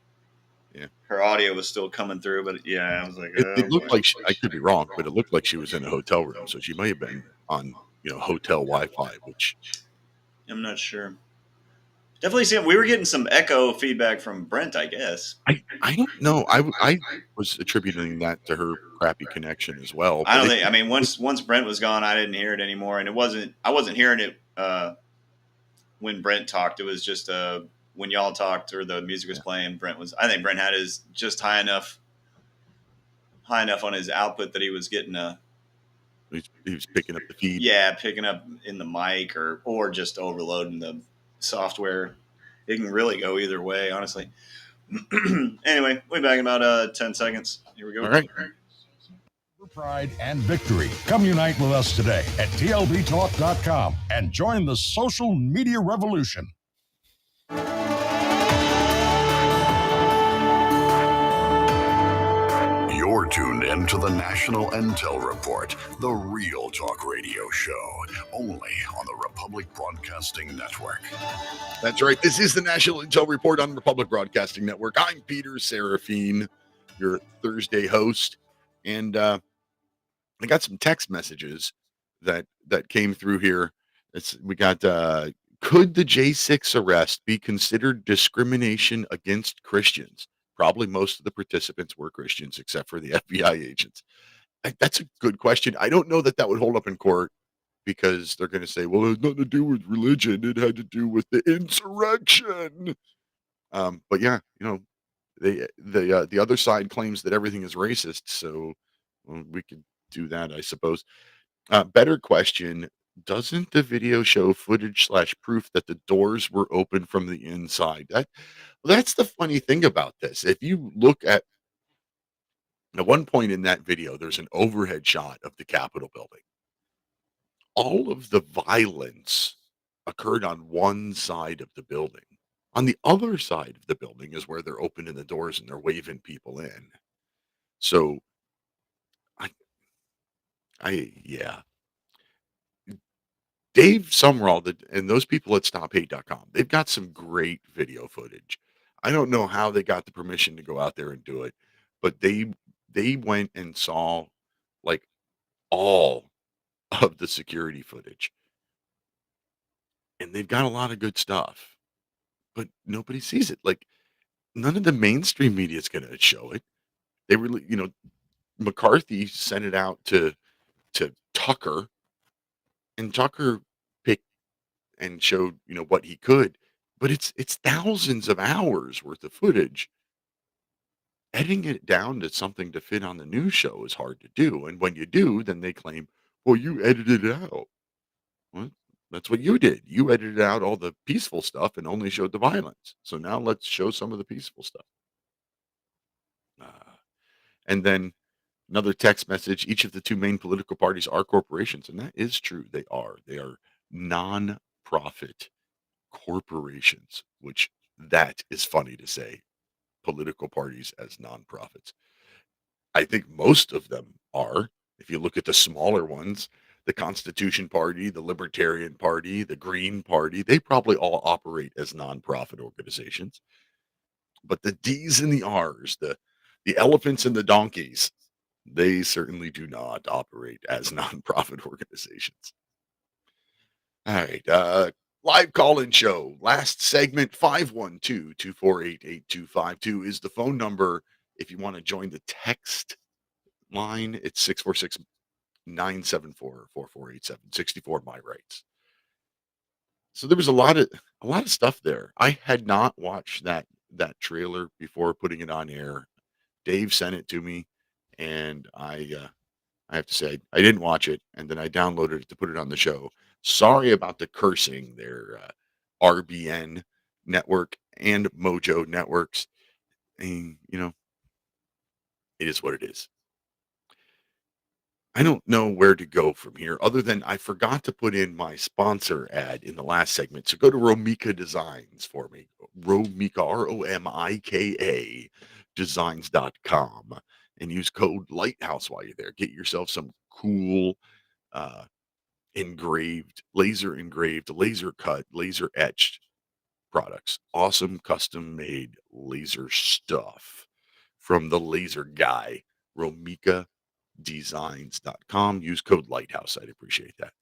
[SPEAKER 5] Yeah,
[SPEAKER 9] her audio was still coming through, but yeah, I was like,
[SPEAKER 5] it looked like I could be wrong, but it looked like she was in a hotel room, so she may have been on hotel Wi-Fi, which
[SPEAKER 9] I'm not sure. Definitely see. We were getting some echo feedback from Brent, I guess.
[SPEAKER 5] I don't know. I was attributing that to her crappy connection as well.
[SPEAKER 9] I don't think. I mean, once Brent was gone, I didn't hear it anymore, and I wasn't hearing it when Brent talked. It was just when y'all talked or the music was playing. I think Brent had his just high enough on his output that he was getting
[SPEAKER 5] he was picking up the feed.
[SPEAKER 9] Yeah, picking up in the mic or just overloading the software. It can really go either way, honestly. Anyway, we'll be back in about 10 seconds. Here we go.
[SPEAKER 5] All right.
[SPEAKER 10] Pride and victory. Come unite with us today at tlbtalk.com and join the social media revolution.
[SPEAKER 11] You're tuned in to the National Intel Report, the real talk radio show, only on the Republic Broadcasting Network.
[SPEAKER 5] That's right. This is the National Intel Report on Republic Broadcasting Network. I'm Peter Serafine, your Thursday host, and I got some text messages that came through here. We got, could the J6 arrest be considered discrimination against Christians? Probably most of the participants were Christians, except for the FBI agents. That's a good question. I don't know that would hold up in court because they're going to say, well, it had nothing to do with religion. It had to do with the insurrection. But yeah, the other side claims that everything is racist. So we could do that, I suppose. Better question. Doesn't the video show footage / proof that the doors were open from the inside? That's the funny thing about this. If you look at one point in that video, there's an overhead shot of the Capitol building. All of the violence occurred on one side of the building. On the other side of the building is where they're opening the doors and they're waving people in. So yeah. Dave Sumrall and those people at StopHate.com, they've got some great video footage. I don't know how they got the permission to go out there and do it, but they went and saw like all of the security footage. And they've got a lot of good stuff, but nobody sees it. Like none of the mainstream media is going to show it. They really, McCarthy sent it out to Tucker, and Tucker picked and showed, what he could, but it's thousands of hours worth of footage. Editing it down to something to fit on the news show is hard to do, and when you do, then they claim, "Well, you edited it out." Well, that's what you did. You edited out all the peaceful stuff and only showed the violence. So now let's show some of the peaceful stuff. And then another text message, each of the two main political parties are corporations, and that is true. They are. They are non-profit corporations, which that is funny to say. Political parties as non-profits. I think most of them are. If you look at the smaller ones, the Constitution Party, the Libertarian Party, the Green Party, they probably all operate as non-profit organizations. But the D's and the R's, the elephants and the donkeys, they certainly do not operate as non-profit organizations. All right. Live call-in show. Last segment, 512-248-8252 is the phone number. If you want to join the text line, it's 646-974-4487, 64 my rights. So there was a lot of stuff there. I had not watched that trailer before putting it on air. Dave sent it to me, and I have to say I didn't watch it, and then I downloaded it to put it on the show. Sorry about the cursing there, RBN network and Mojo networks. And, it is what it is. I don't know where to go from here other than I forgot to put in my sponsor ad in the last segment. So go to Romika Designs for me. Romika, ROMIKA designs.com, and use code Lighthouse while you're there. Get yourself some cool laser cut, laser etched products. Awesome custom made laser stuff from the laser guy. Romika designs.com. Use code Lighthouse. I'd appreciate that.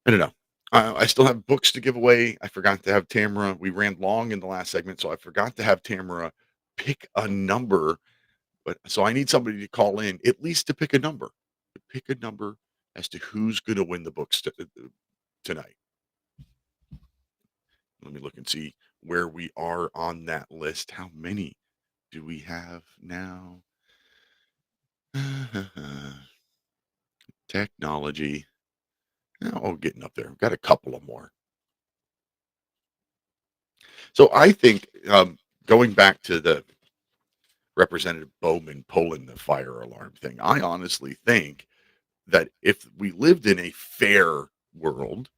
[SPEAKER 5] I don't know. I still have books to give away. I forgot to have Tamara. We ran long in the last segment, so I forgot to have Tamara pick a number. But so I need somebody to call in, at least to pick a number. Pick a number as to who's going to win the books tonight. Let me look and see where we are on that list. How many do we have now? Technology. Oh, getting up there. I've got a couple of more. So I think going back to the Representative Bowman pulling the fire alarm thing, I honestly think that if we lived in a fair world,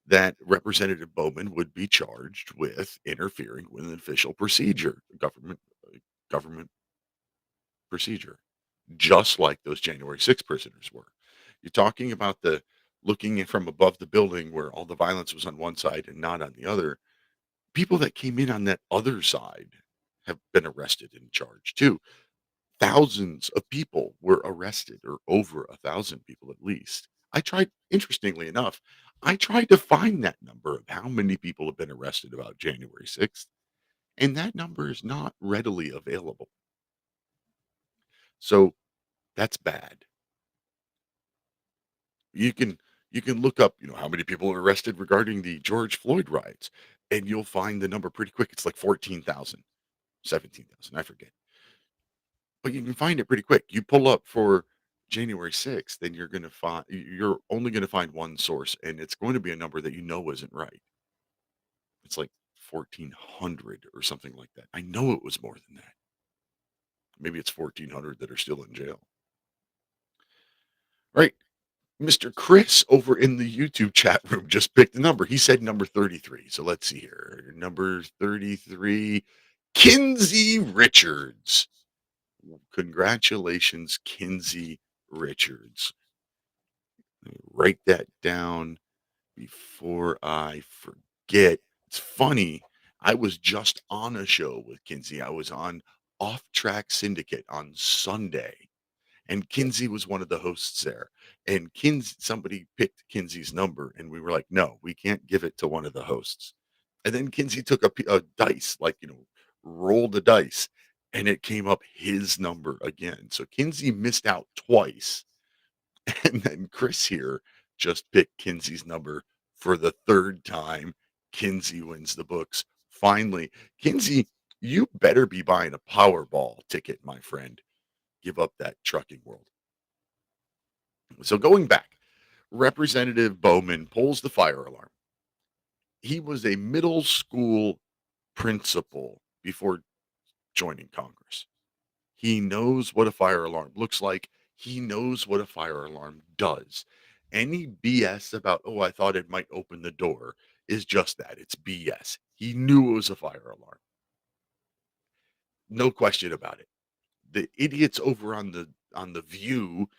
[SPEAKER 5] that Representative Bowman would be charged with interfering with an official procedure, government procedure, just like those January 6th prisoners were. You're talking about the looking from above the building where all the violence was on one side and not on the other. People that came in on that other side have been arrested and charged too. Thousands of people were arrested, or over 1,000 people at least. Interestingly enough, I tried to find that number of how many people have been arrested about January 6th, and that number is not readily available. So that's bad. You can look up, how many people are arrested regarding the George Floyd riots, and you'll find the number pretty quick. It's like 14,000, 17,000, I forget. but you can find it pretty quick. You pull up for January 6th, then you're only going to find one source, and it's going to be a number that you know isn't right. It's like 1,400 or something like that. I know it was more than that. Maybe it's 1,400 that are still in jail. Right. Mr. Chris over in the YouTube chat room just picked the number. He said number 33. So let's see here. Number 33, Kinsey Richards. Congratulations, Kinsey Richards. Let me write that down before I forget. It's funny. I was just on a show with Kinsey. I was on Off Track Syndicate on Sunday, and Kinsey was one of the hosts there. And somebody picked Kinsey's number, and we were like, no, we can't give it to one of the hosts. And then Kinsey took a dice, rolled the dice, and it came up his number again. So Kinsey missed out twice. And then Chris here just picked Kinsey's number for the third time. Kinsey wins the books. Finally, Kinsey, you better be buying a Powerball ticket, my friend. Give up that trucking world. So going back, Representative Bowman pulls the fire alarm. He was a middle school principal before joining Congress. He knows what a fire alarm looks like. He knows what a fire alarm does. Any BS about, oh, I thought it might open the door is just that. It's BS. He knew it was a fire alarm. No question about it. The idiots over on the View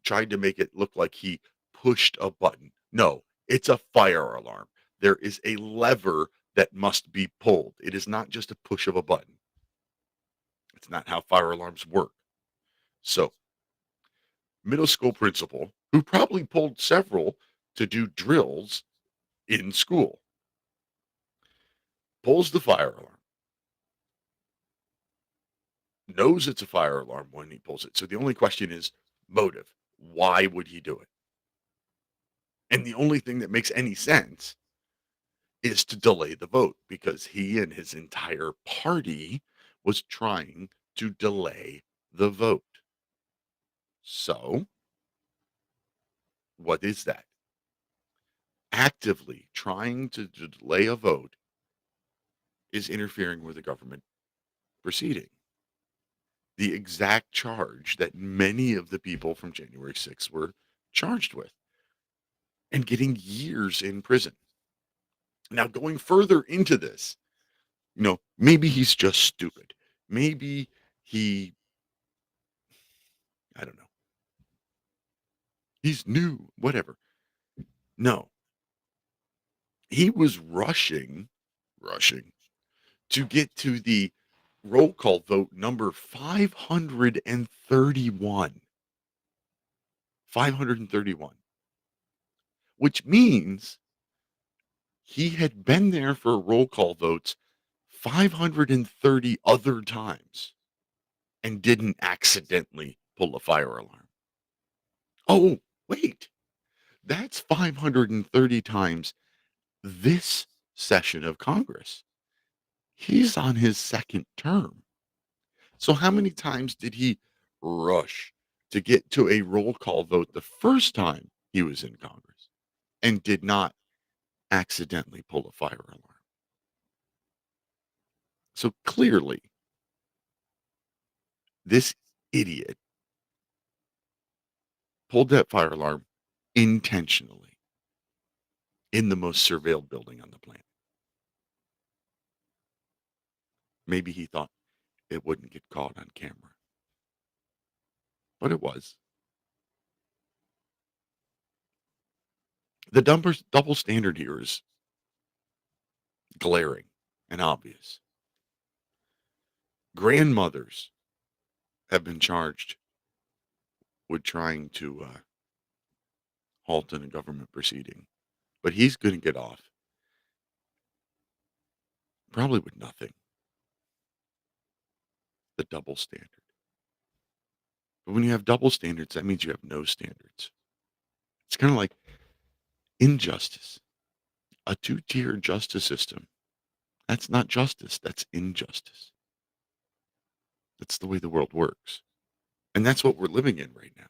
[SPEAKER 5] tried to make it look like he pushed a button. No, it's a fire alarm. There is a lever that must be pulled. It is not just a push of a button. It's not how fire alarms work. So, middle school principal, who probably pulled several to do drills in school, pulls the fire alarm. Knows it's a fire alarm when he pulls it. So the only question is motive. Why would he do it? And the only thing that makes any sense is to delay the vote, because he and his entire party was trying to delay the vote. So, what is that? Actively trying to delay a vote is interfering with a government proceeding. The exact charge that many of the people from January 6th were charged with, and getting years in prison. Now, going further into this, maybe he's just stupid. Maybe I don't know. He's new, whatever. No. He was rushing to get to the roll call vote number 531. 531. Which means he had been there for roll call votes 530 other times and didn't accidentally pull a fire alarm. Oh, wait. That's 530 times this session of Congress. He's on his second term. So how many times did he rush to get to a roll call vote the first time he was in Congress and did not accidentally pull a fire alarm? So clearly, this idiot pulled that fire alarm intentionally in the most surveilled building on the planet. Maybe he thought it wouldn't get caught on camera, but it was. The double standard here is glaring and obvious. Grandmothers have been charged with trying to halt in a government proceeding, but he's going to get off probably with nothing. The double standard. But when you have double standards, that means you have no standards. It's kind of like injustice. A two-tier justice system. That's not justice. That's injustice. That's the way the world works. And that's what we're living in right now.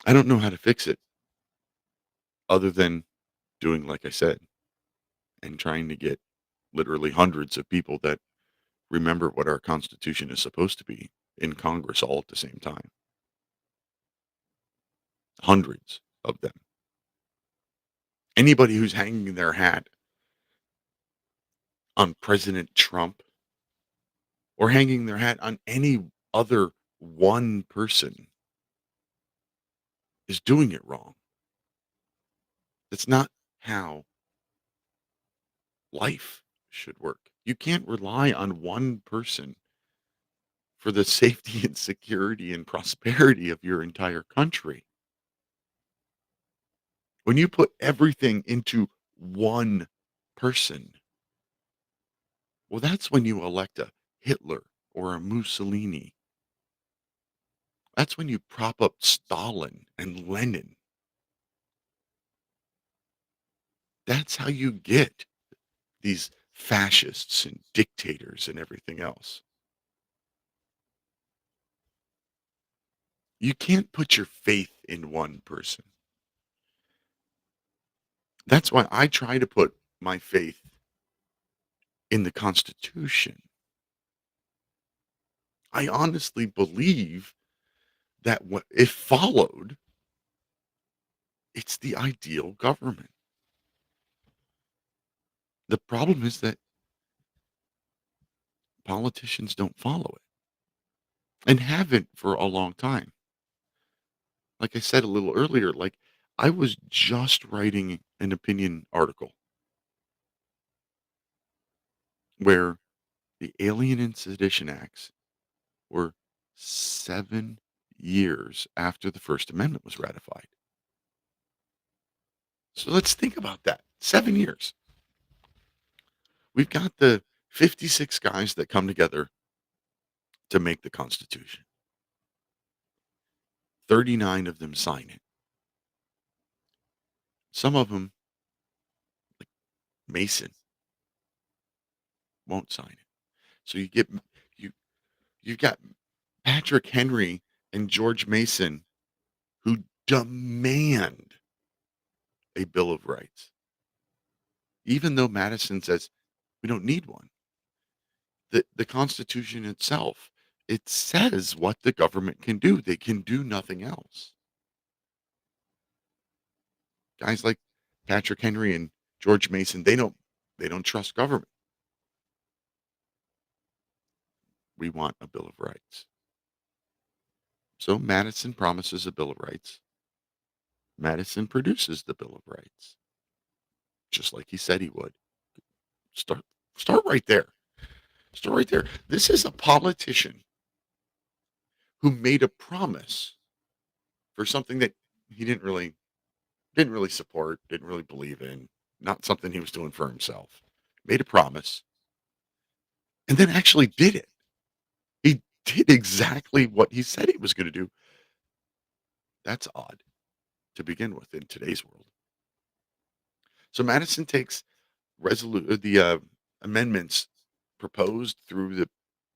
[SPEAKER 5] I don't know how to fix it other than doing like I said and trying to get literally hundreds of people that remember what our Constitution is supposed to be in Congress all at the same time. Hundreds of them. Anybody who's hanging their hat on President Trump or hanging their hat on any other one person is doing it wrong. That's not how life should work. You can't rely on one person for the safety and security and prosperity of your entire country. When you put everything into one person, well, that's when you elect a Hitler or a Mussolini. That's when you prop up Stalin and Lenin. That's how you get these fascists and dictators and everything else. You can't put your faith in one person. That's why I try to put my faith in the Constitution. I honestly believe that if followed, it's the ideal government. The problem is that politicians don't follow it and haven't for a long time. Like I said a little earlier, like I was just writing an opinion article where the Alien and Sedition Acts were 7 years after the First Amendment was ratified. So let's think about that. 7 years. We've got the 56 guys that come together to make the Constitution. 39 of them sign it. Some of them, like Mason, won't sign it. So you've got Patrick Henry and George Mason who demand a Bill of Rights. Even though Madison says we don't need one. The Constitution itself, it says what the government can do. They can do nothing else. Guys like Patrick Henry and George Mason, they don't trust government. We want a Bill of Rights. So Madison promises a Bill of Rights. Madison produces the Bill of Rights. Just like he said he would. Start right there. Start right there. This is a politician who made a promise for something that he didn't really support, didn't really believe in, not something he was doing for himself. Made a promise and then actually did it. He did exactly what he said he was going to do. That's odd to begin with in today's world. So Madison takes the amendments proposed through the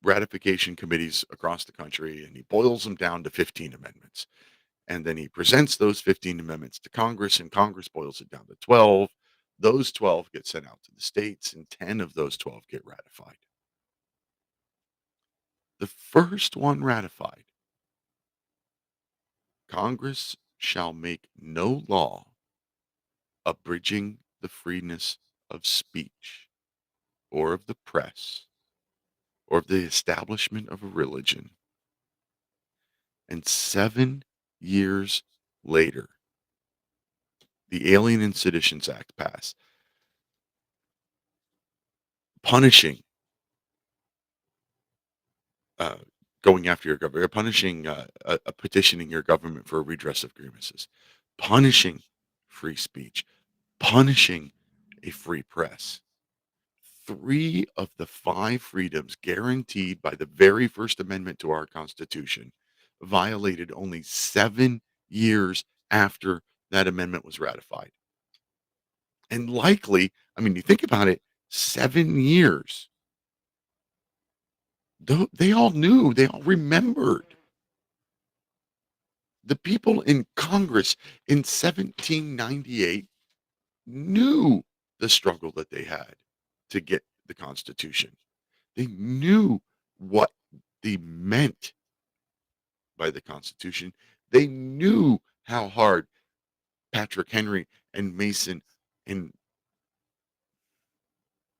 [SPEAKER 5] ratification committees across the country, and he boils them down to 15 amendments. And then he presents those 15 amendments to Congress, and Congress boils it down to 12. Those 12 get sent out to the states, and 10 of those 12 get ratified. The first one ratified, Congress shall make no law abridging the freeness of speech or of the press or of the establishment of a religion. And 7 years later, the Alien and Seditions Act passed, punishing going after your government, punishing petitioning your government for a redress of grievances, punishing free speech, punishing a free press. 3 of the 5 freedoms guaranteed by the very first amendment to our Constitution violated only 7 years after that amendment was ratified. And likely, I mean, you think about it, 7 years They all knew. They all remembered. The people in Congress in 1798 knew the struggle that they had to get the Constitution. They knew what they meant by the Constitution. They knew how hard Patrick Henry and Mason and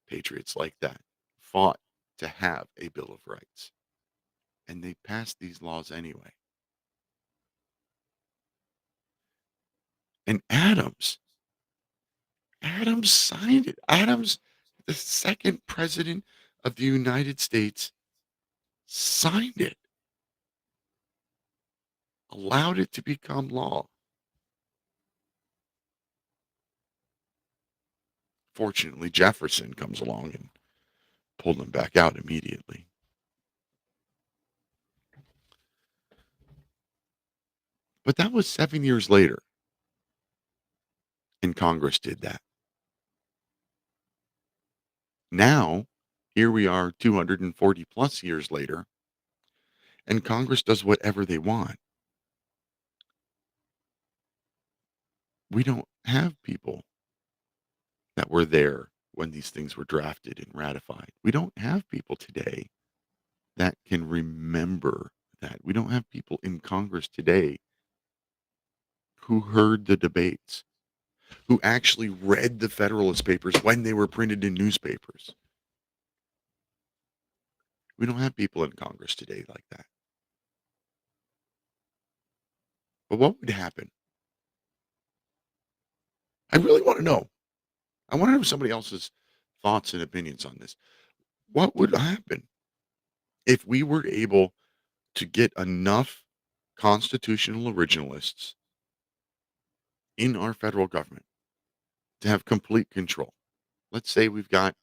[SPEAKER 5] patriots like that fought to have a Bill of Rights. And they passed these laws anyway. And Adams signed it. Adams, the second president of the United States, signed it, allowed it to become law. Fortunately, Jefferson comes along and pulled him back out immediately. But that was 7 years later. And Congress did that. Now, here we are 240 plus years later, and Congress does whatever they want. We don't have people that were there when these things were drafted and ratified. We don't have people today that can remember that. We don't have people in Congress today who heard the debates, who actually read the Federalist Papers when they were printed in newspapers. We don't have people in Congress today like that. But what would happen? I really want to know. I want to know somebody else's thoughts and opinions on this. What would happen if we were able to get enough constitutional originalists in our federal government to have complete control? Let's say we've got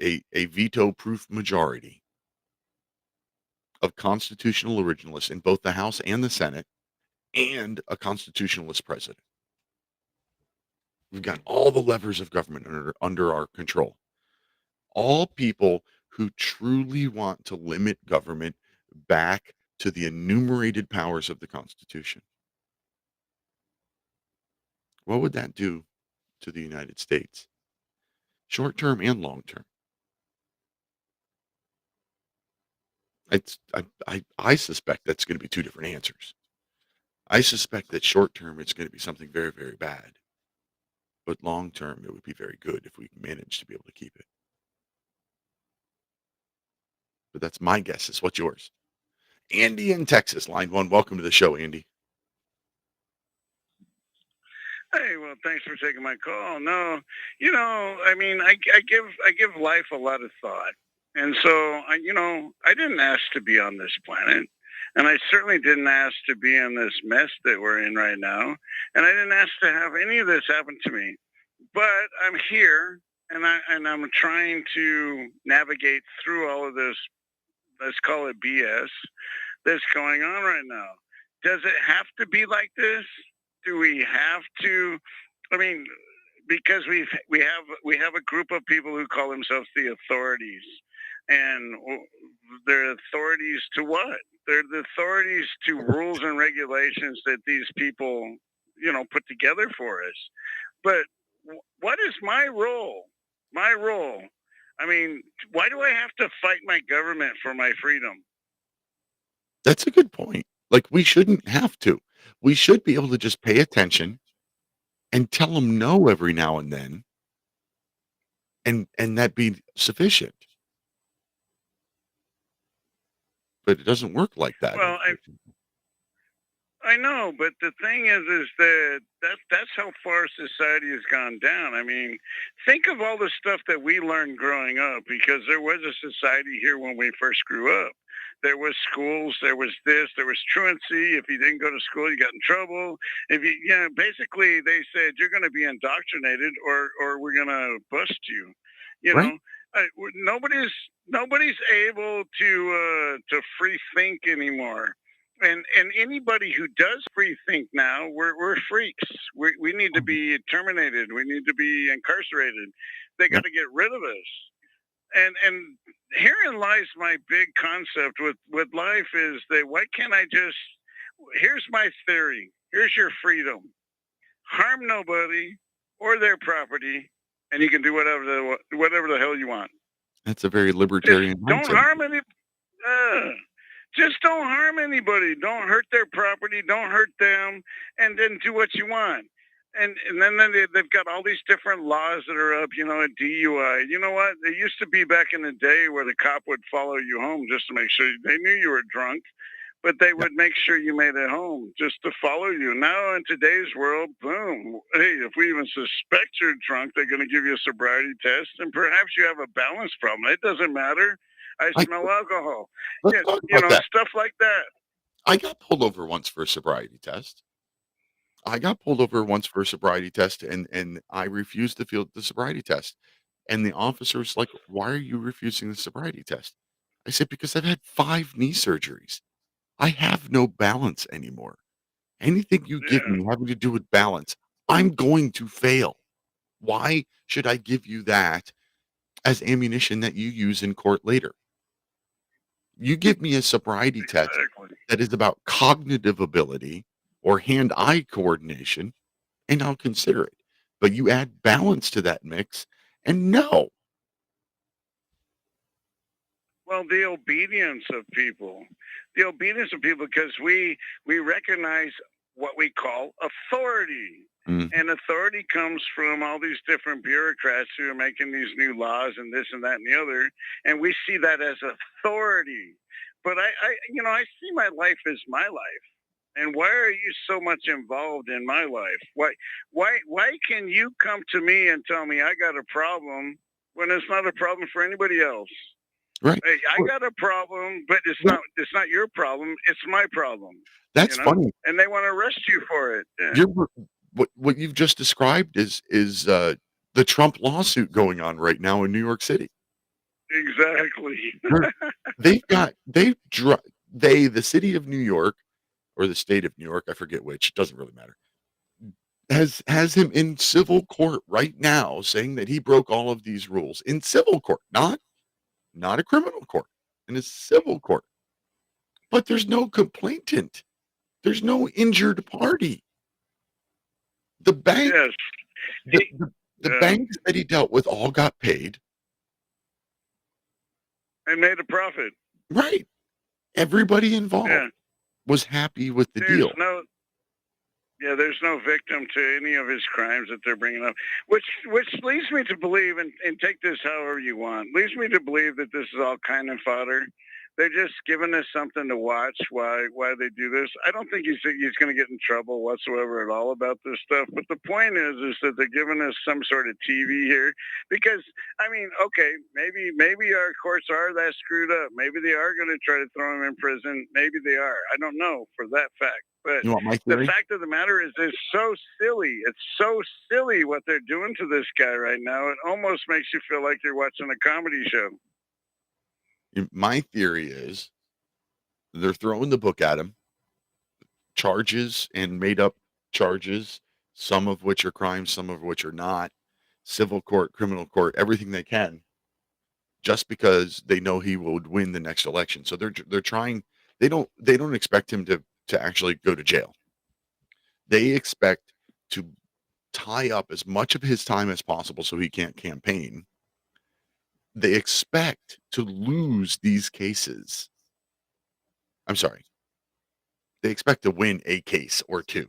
[SPEAKER 5] a veto-proof majority of constitutional originalists in both the House and the Senate, and a constitutionalist president. We've got all the levers of government under our control. All people who truly want to limit government back to the enumerated powers of the Constitution. What would that do to the United States? Short term and long term. I suspect that's going to be two different answers. I suspect that short term it's going to be something very, very bad. But long term, it would be very good if we manage to be able to keep it. But that's my guess. What's yours? Andy in Texas, line 1. Welcome to the show, Andy.
[SPEAKER 12] Hey, well, thanks for taking my call. No, I mean, I give life a lot of thought. And so, I didn't ask to be on this planet. And I certainly didn't ask to be in this mess that we're in right now. And I didn't ask to have any of this happen to me. But I'm here, and I'm trying to navigate through all of this, let's call it BS, that's going on right now. Does it have to be like this? Do we have to? I mean, because we have a group of people who call themselves the authorities, and they're authorities to what? They're the authorities to rules and regulations that these people, put together for us. But what is my role? My role. I mean, why do I have to fight my government for my freedom?
[SPEAKER 5] That's a good point. Like, we shouldn't have to. We should be able to just pay attention and tell them no every now and then, and that be sufficient. But it doesn't work like that.
[SPEAKER 12] Well, I know, but the thing is that's how far society has gone down. I mean, think of all the stuff that we learned growing up, because there was a society here when we first grew up. There was schools, there was this, there was truancy. If you didn't go to school, you got in trouble. Basically they said you're going to be indoctrinated or we're going to bust you.
[SPEAKER 5] Right.
[SPEAKER 12] Nobody's able to free think anymore. And anybody who does free think now, we're freaks. We need to be terminated. We need to be incarcerated. They got to get rid of us. and herein lies my big concept with life is that why can't I just, here's my theory. Here's your freedom. Harm nobody or their property, and you can do whatever the hell you want.
[SPEAKER 5] That's a very libertarian
[SPEAKER 12] Don't
[SPEAKER 5] mindset.
[SPEAKER 12] harm any. Just don't harm anybody. Don't hurt their property. Don't hurt them, and then do what you want. And then they've got all these different laws that are up. You know, a DUI. You know what? It used to be back in the day where the cop would follow you home just to make sure they knew you were drunk, but they would make sure you made it home just to follow you. Now in today's world, boom. Hey, if we even suspect you're drunk, they're going to give you a sobriety test, and perhaps you have a balance problem. It doesn't matter. I smell alcohol.
[SPEAKER 5] Let's talk about that.
[SPEAKER 12] Stuff like that.
[SPEAKER 5] I got pulled over once for a sobriety test. And I refused to field the sobriety test. And the officer's like, "Why are you refusing the sobriety test?" I said, "Because I've had 5 knee surgeries. I have no balance anymore. Anything you give me having to do with balance, I'm going to fail. Why should I give you that as ammunition that you use in court later? You give me a sobriety test that is about cognitive ability or hand-eye coordination, and I'll consider it. But you add balance to that mix, and no."
[SPEAKER 12] Well, the obedience of people, because we recognize what we call authority. And authority comes from all these different bureaucrats who are making these new laws and this and that and the other, and we see that as authority. But I see my life as my life. And why are you so much involved in my life? Why can you come to me and tell me I got a problem when it's not a problem for anybody else?
[SPEAKER 5] Right.
[SPEAKER 12] Hey, I got a problem, but it's not your problem. It's my problem.
[SPEAKER 5] That's funny.
[SPEAKER 12] And they want to arrest you for it.
[SPEAKER 5] What you've just described is the Trump lawsuit going on right now in New York City.
[SPEAKER 12] Exactly.
[SPEAKER 5] The city of New York, or the state of New York, I forget which, it doesn't really matter, has him in civil court right now saying that he broke all of these rules in civil court, not a criminal court, in a civil court. But there's no complainant. There's no injured party. The bank, the banks that he dealt with all got paid.
[SPEAKER 12] And made a profit.
[SPEAKER 5] Right. Everybody involved was happy with the deal.
[SPEAKER 12] There's no victim to any of his crimes that they're bringing up, which leads me to believe, and take this however you want, leads me to believe that this is all kind of fodder. They're just giving us something to watch why they do this. I don't think he's going to get in trouble whatsoever at all about this stuff. But the point is that they're giving us some sort of TV here because, I mean, okay, maybe our courts are that screwed up. Maybe they are going to try to throw him in prison. Maybe they are. I don't know for that fact. But
[SPEAKER 5] you want my theory?
[SPEAKER 12] The fact of the matter is it's so silly. It's so silly what they're doing to this guy right now. It almost makes you feel like you're watching a comedy show.
[SPEAKER 5] My theory is they're throwing the book at him, charges and made up charges, some of which are crimes, some of which are not, civil court, criminal court, everything they can, just because they know he would win the next election. So they're trying. They don't expect him to actually go to jail. They expect to tie up as much of his time as possible so he can't campaign. They expect to lose these cases. I'm sorry. They expect to win a case or two,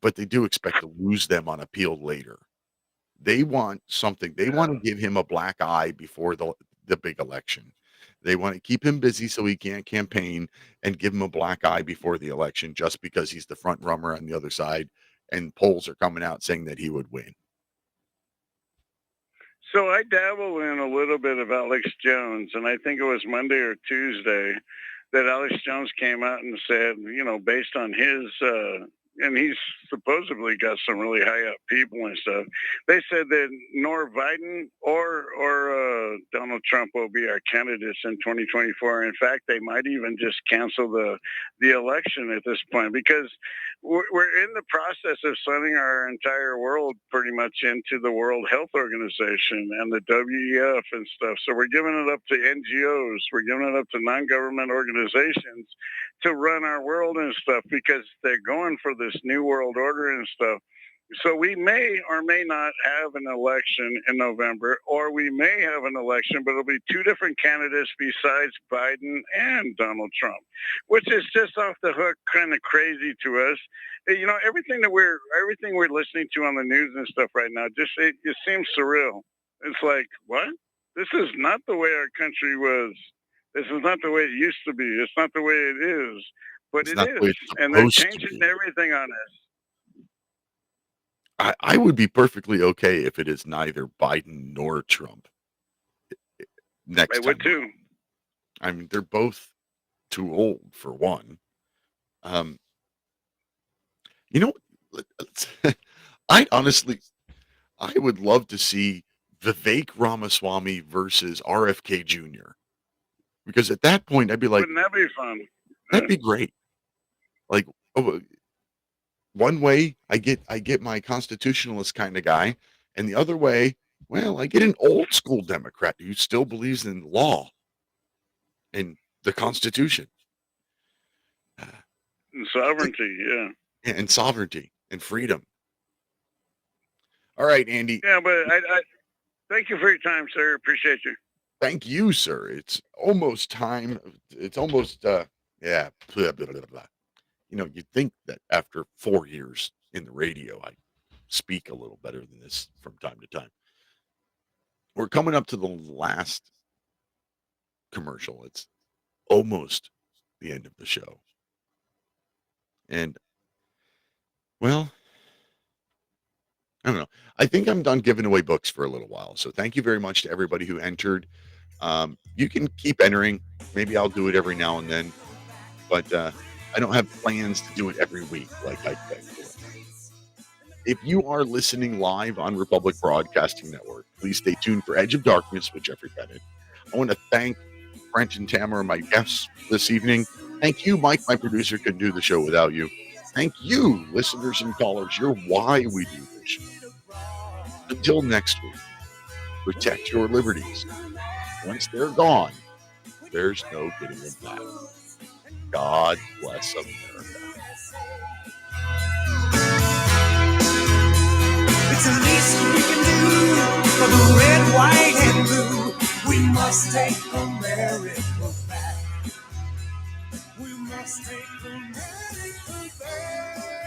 [SPEAKER 5] but they do expect to lose them on appeal later. They want something. They want to give him a black eye before the big election. They want to keep him busy so he can't campaign and give him a black eye before the election just because he's the front runner on the other side and polls are coming out saying that he would win.
[SPEAKER 12] So I dabble in a little bit of Alex Jones, and I think it was Monday or Tuesday that Alex Jones came out and said, based on his and he's supposedly got some really high up people and stuff. They said that nor Biden or Donald Trump will be our candidates in 2024. In fact, they might even just cancel the election at this point, because we're in the process of signing our entire world pretty much into the World Health Organization and the WEF and stuff. So we're giving it up to NGOs. We're giving it up to non-government organizations to run our world and stuff, because they're going for this new world order and stuff. So we may or may not have an election in November, or we may have an election, but it'll be two different candidates besides Biden and Donald Trump, which is just off the hook, kind of crazy to us. You know, everything we're listening to on the news and stuff right now, it seems surreal. It's like, what? This is not the way our country was. This is not the way it used to be. It's not the way it is, but it is, and they're changing everything on us.
[SPEAKER 5] I would be perfectly okay if it is neither Biden nor Trump. Next time. I would too. I mean, they're both too old for one. You know, I would love to see Vivek Ramaswamy versus RFK Jr. Because at that point, I'd be like,
[SPEAKER 12] wouldn't that be fun?
[SPEAKER 5] That'd be great. Like, one way I get my constitutionalist kind of guy, and the other way, well, I get an old school Democrat who still believes in law and the Constitution.
[SPEAKER 12] And sovereignty, yeah.
[SPEAKER 5] And sovereignty and freedom. All right, Andy.
[SPEAKER 12] Yeah, but I thank you for your time, sir. Appreciate you.
[SPEAKER 5] Thank you, sir. It's almost time. It's almost, blah, blah, blah, blah. You know, you'd think that after 4 years in the radio, I speak a little better than this from time to time. We're coming up to the last commercial. It's almost the end of the show. And, well, I don't know. I think I'm done giving away books for a little while. So thank you very much to everybody who entered. You can keep entering. Maybe I'll do it every now and then. But I don't have plans to do it every week like I did. If you are listening live on Republic Broadcasting Network, please stay tuned for Edge of Darkness with Jeffrey Bennett. I want to thank Brent and Tamara, my guests this evening. Thank you, Mike, my producer. Couldn't do the show without you. Thank you, listeners and callers. You're why we do this show. Until next week, protect your liberties. Once they're gone, there's no getting them back. God bless America.
[SPEAKER 20] It's the least we can do for the red, white, and blue. We must take America back. We must take America back.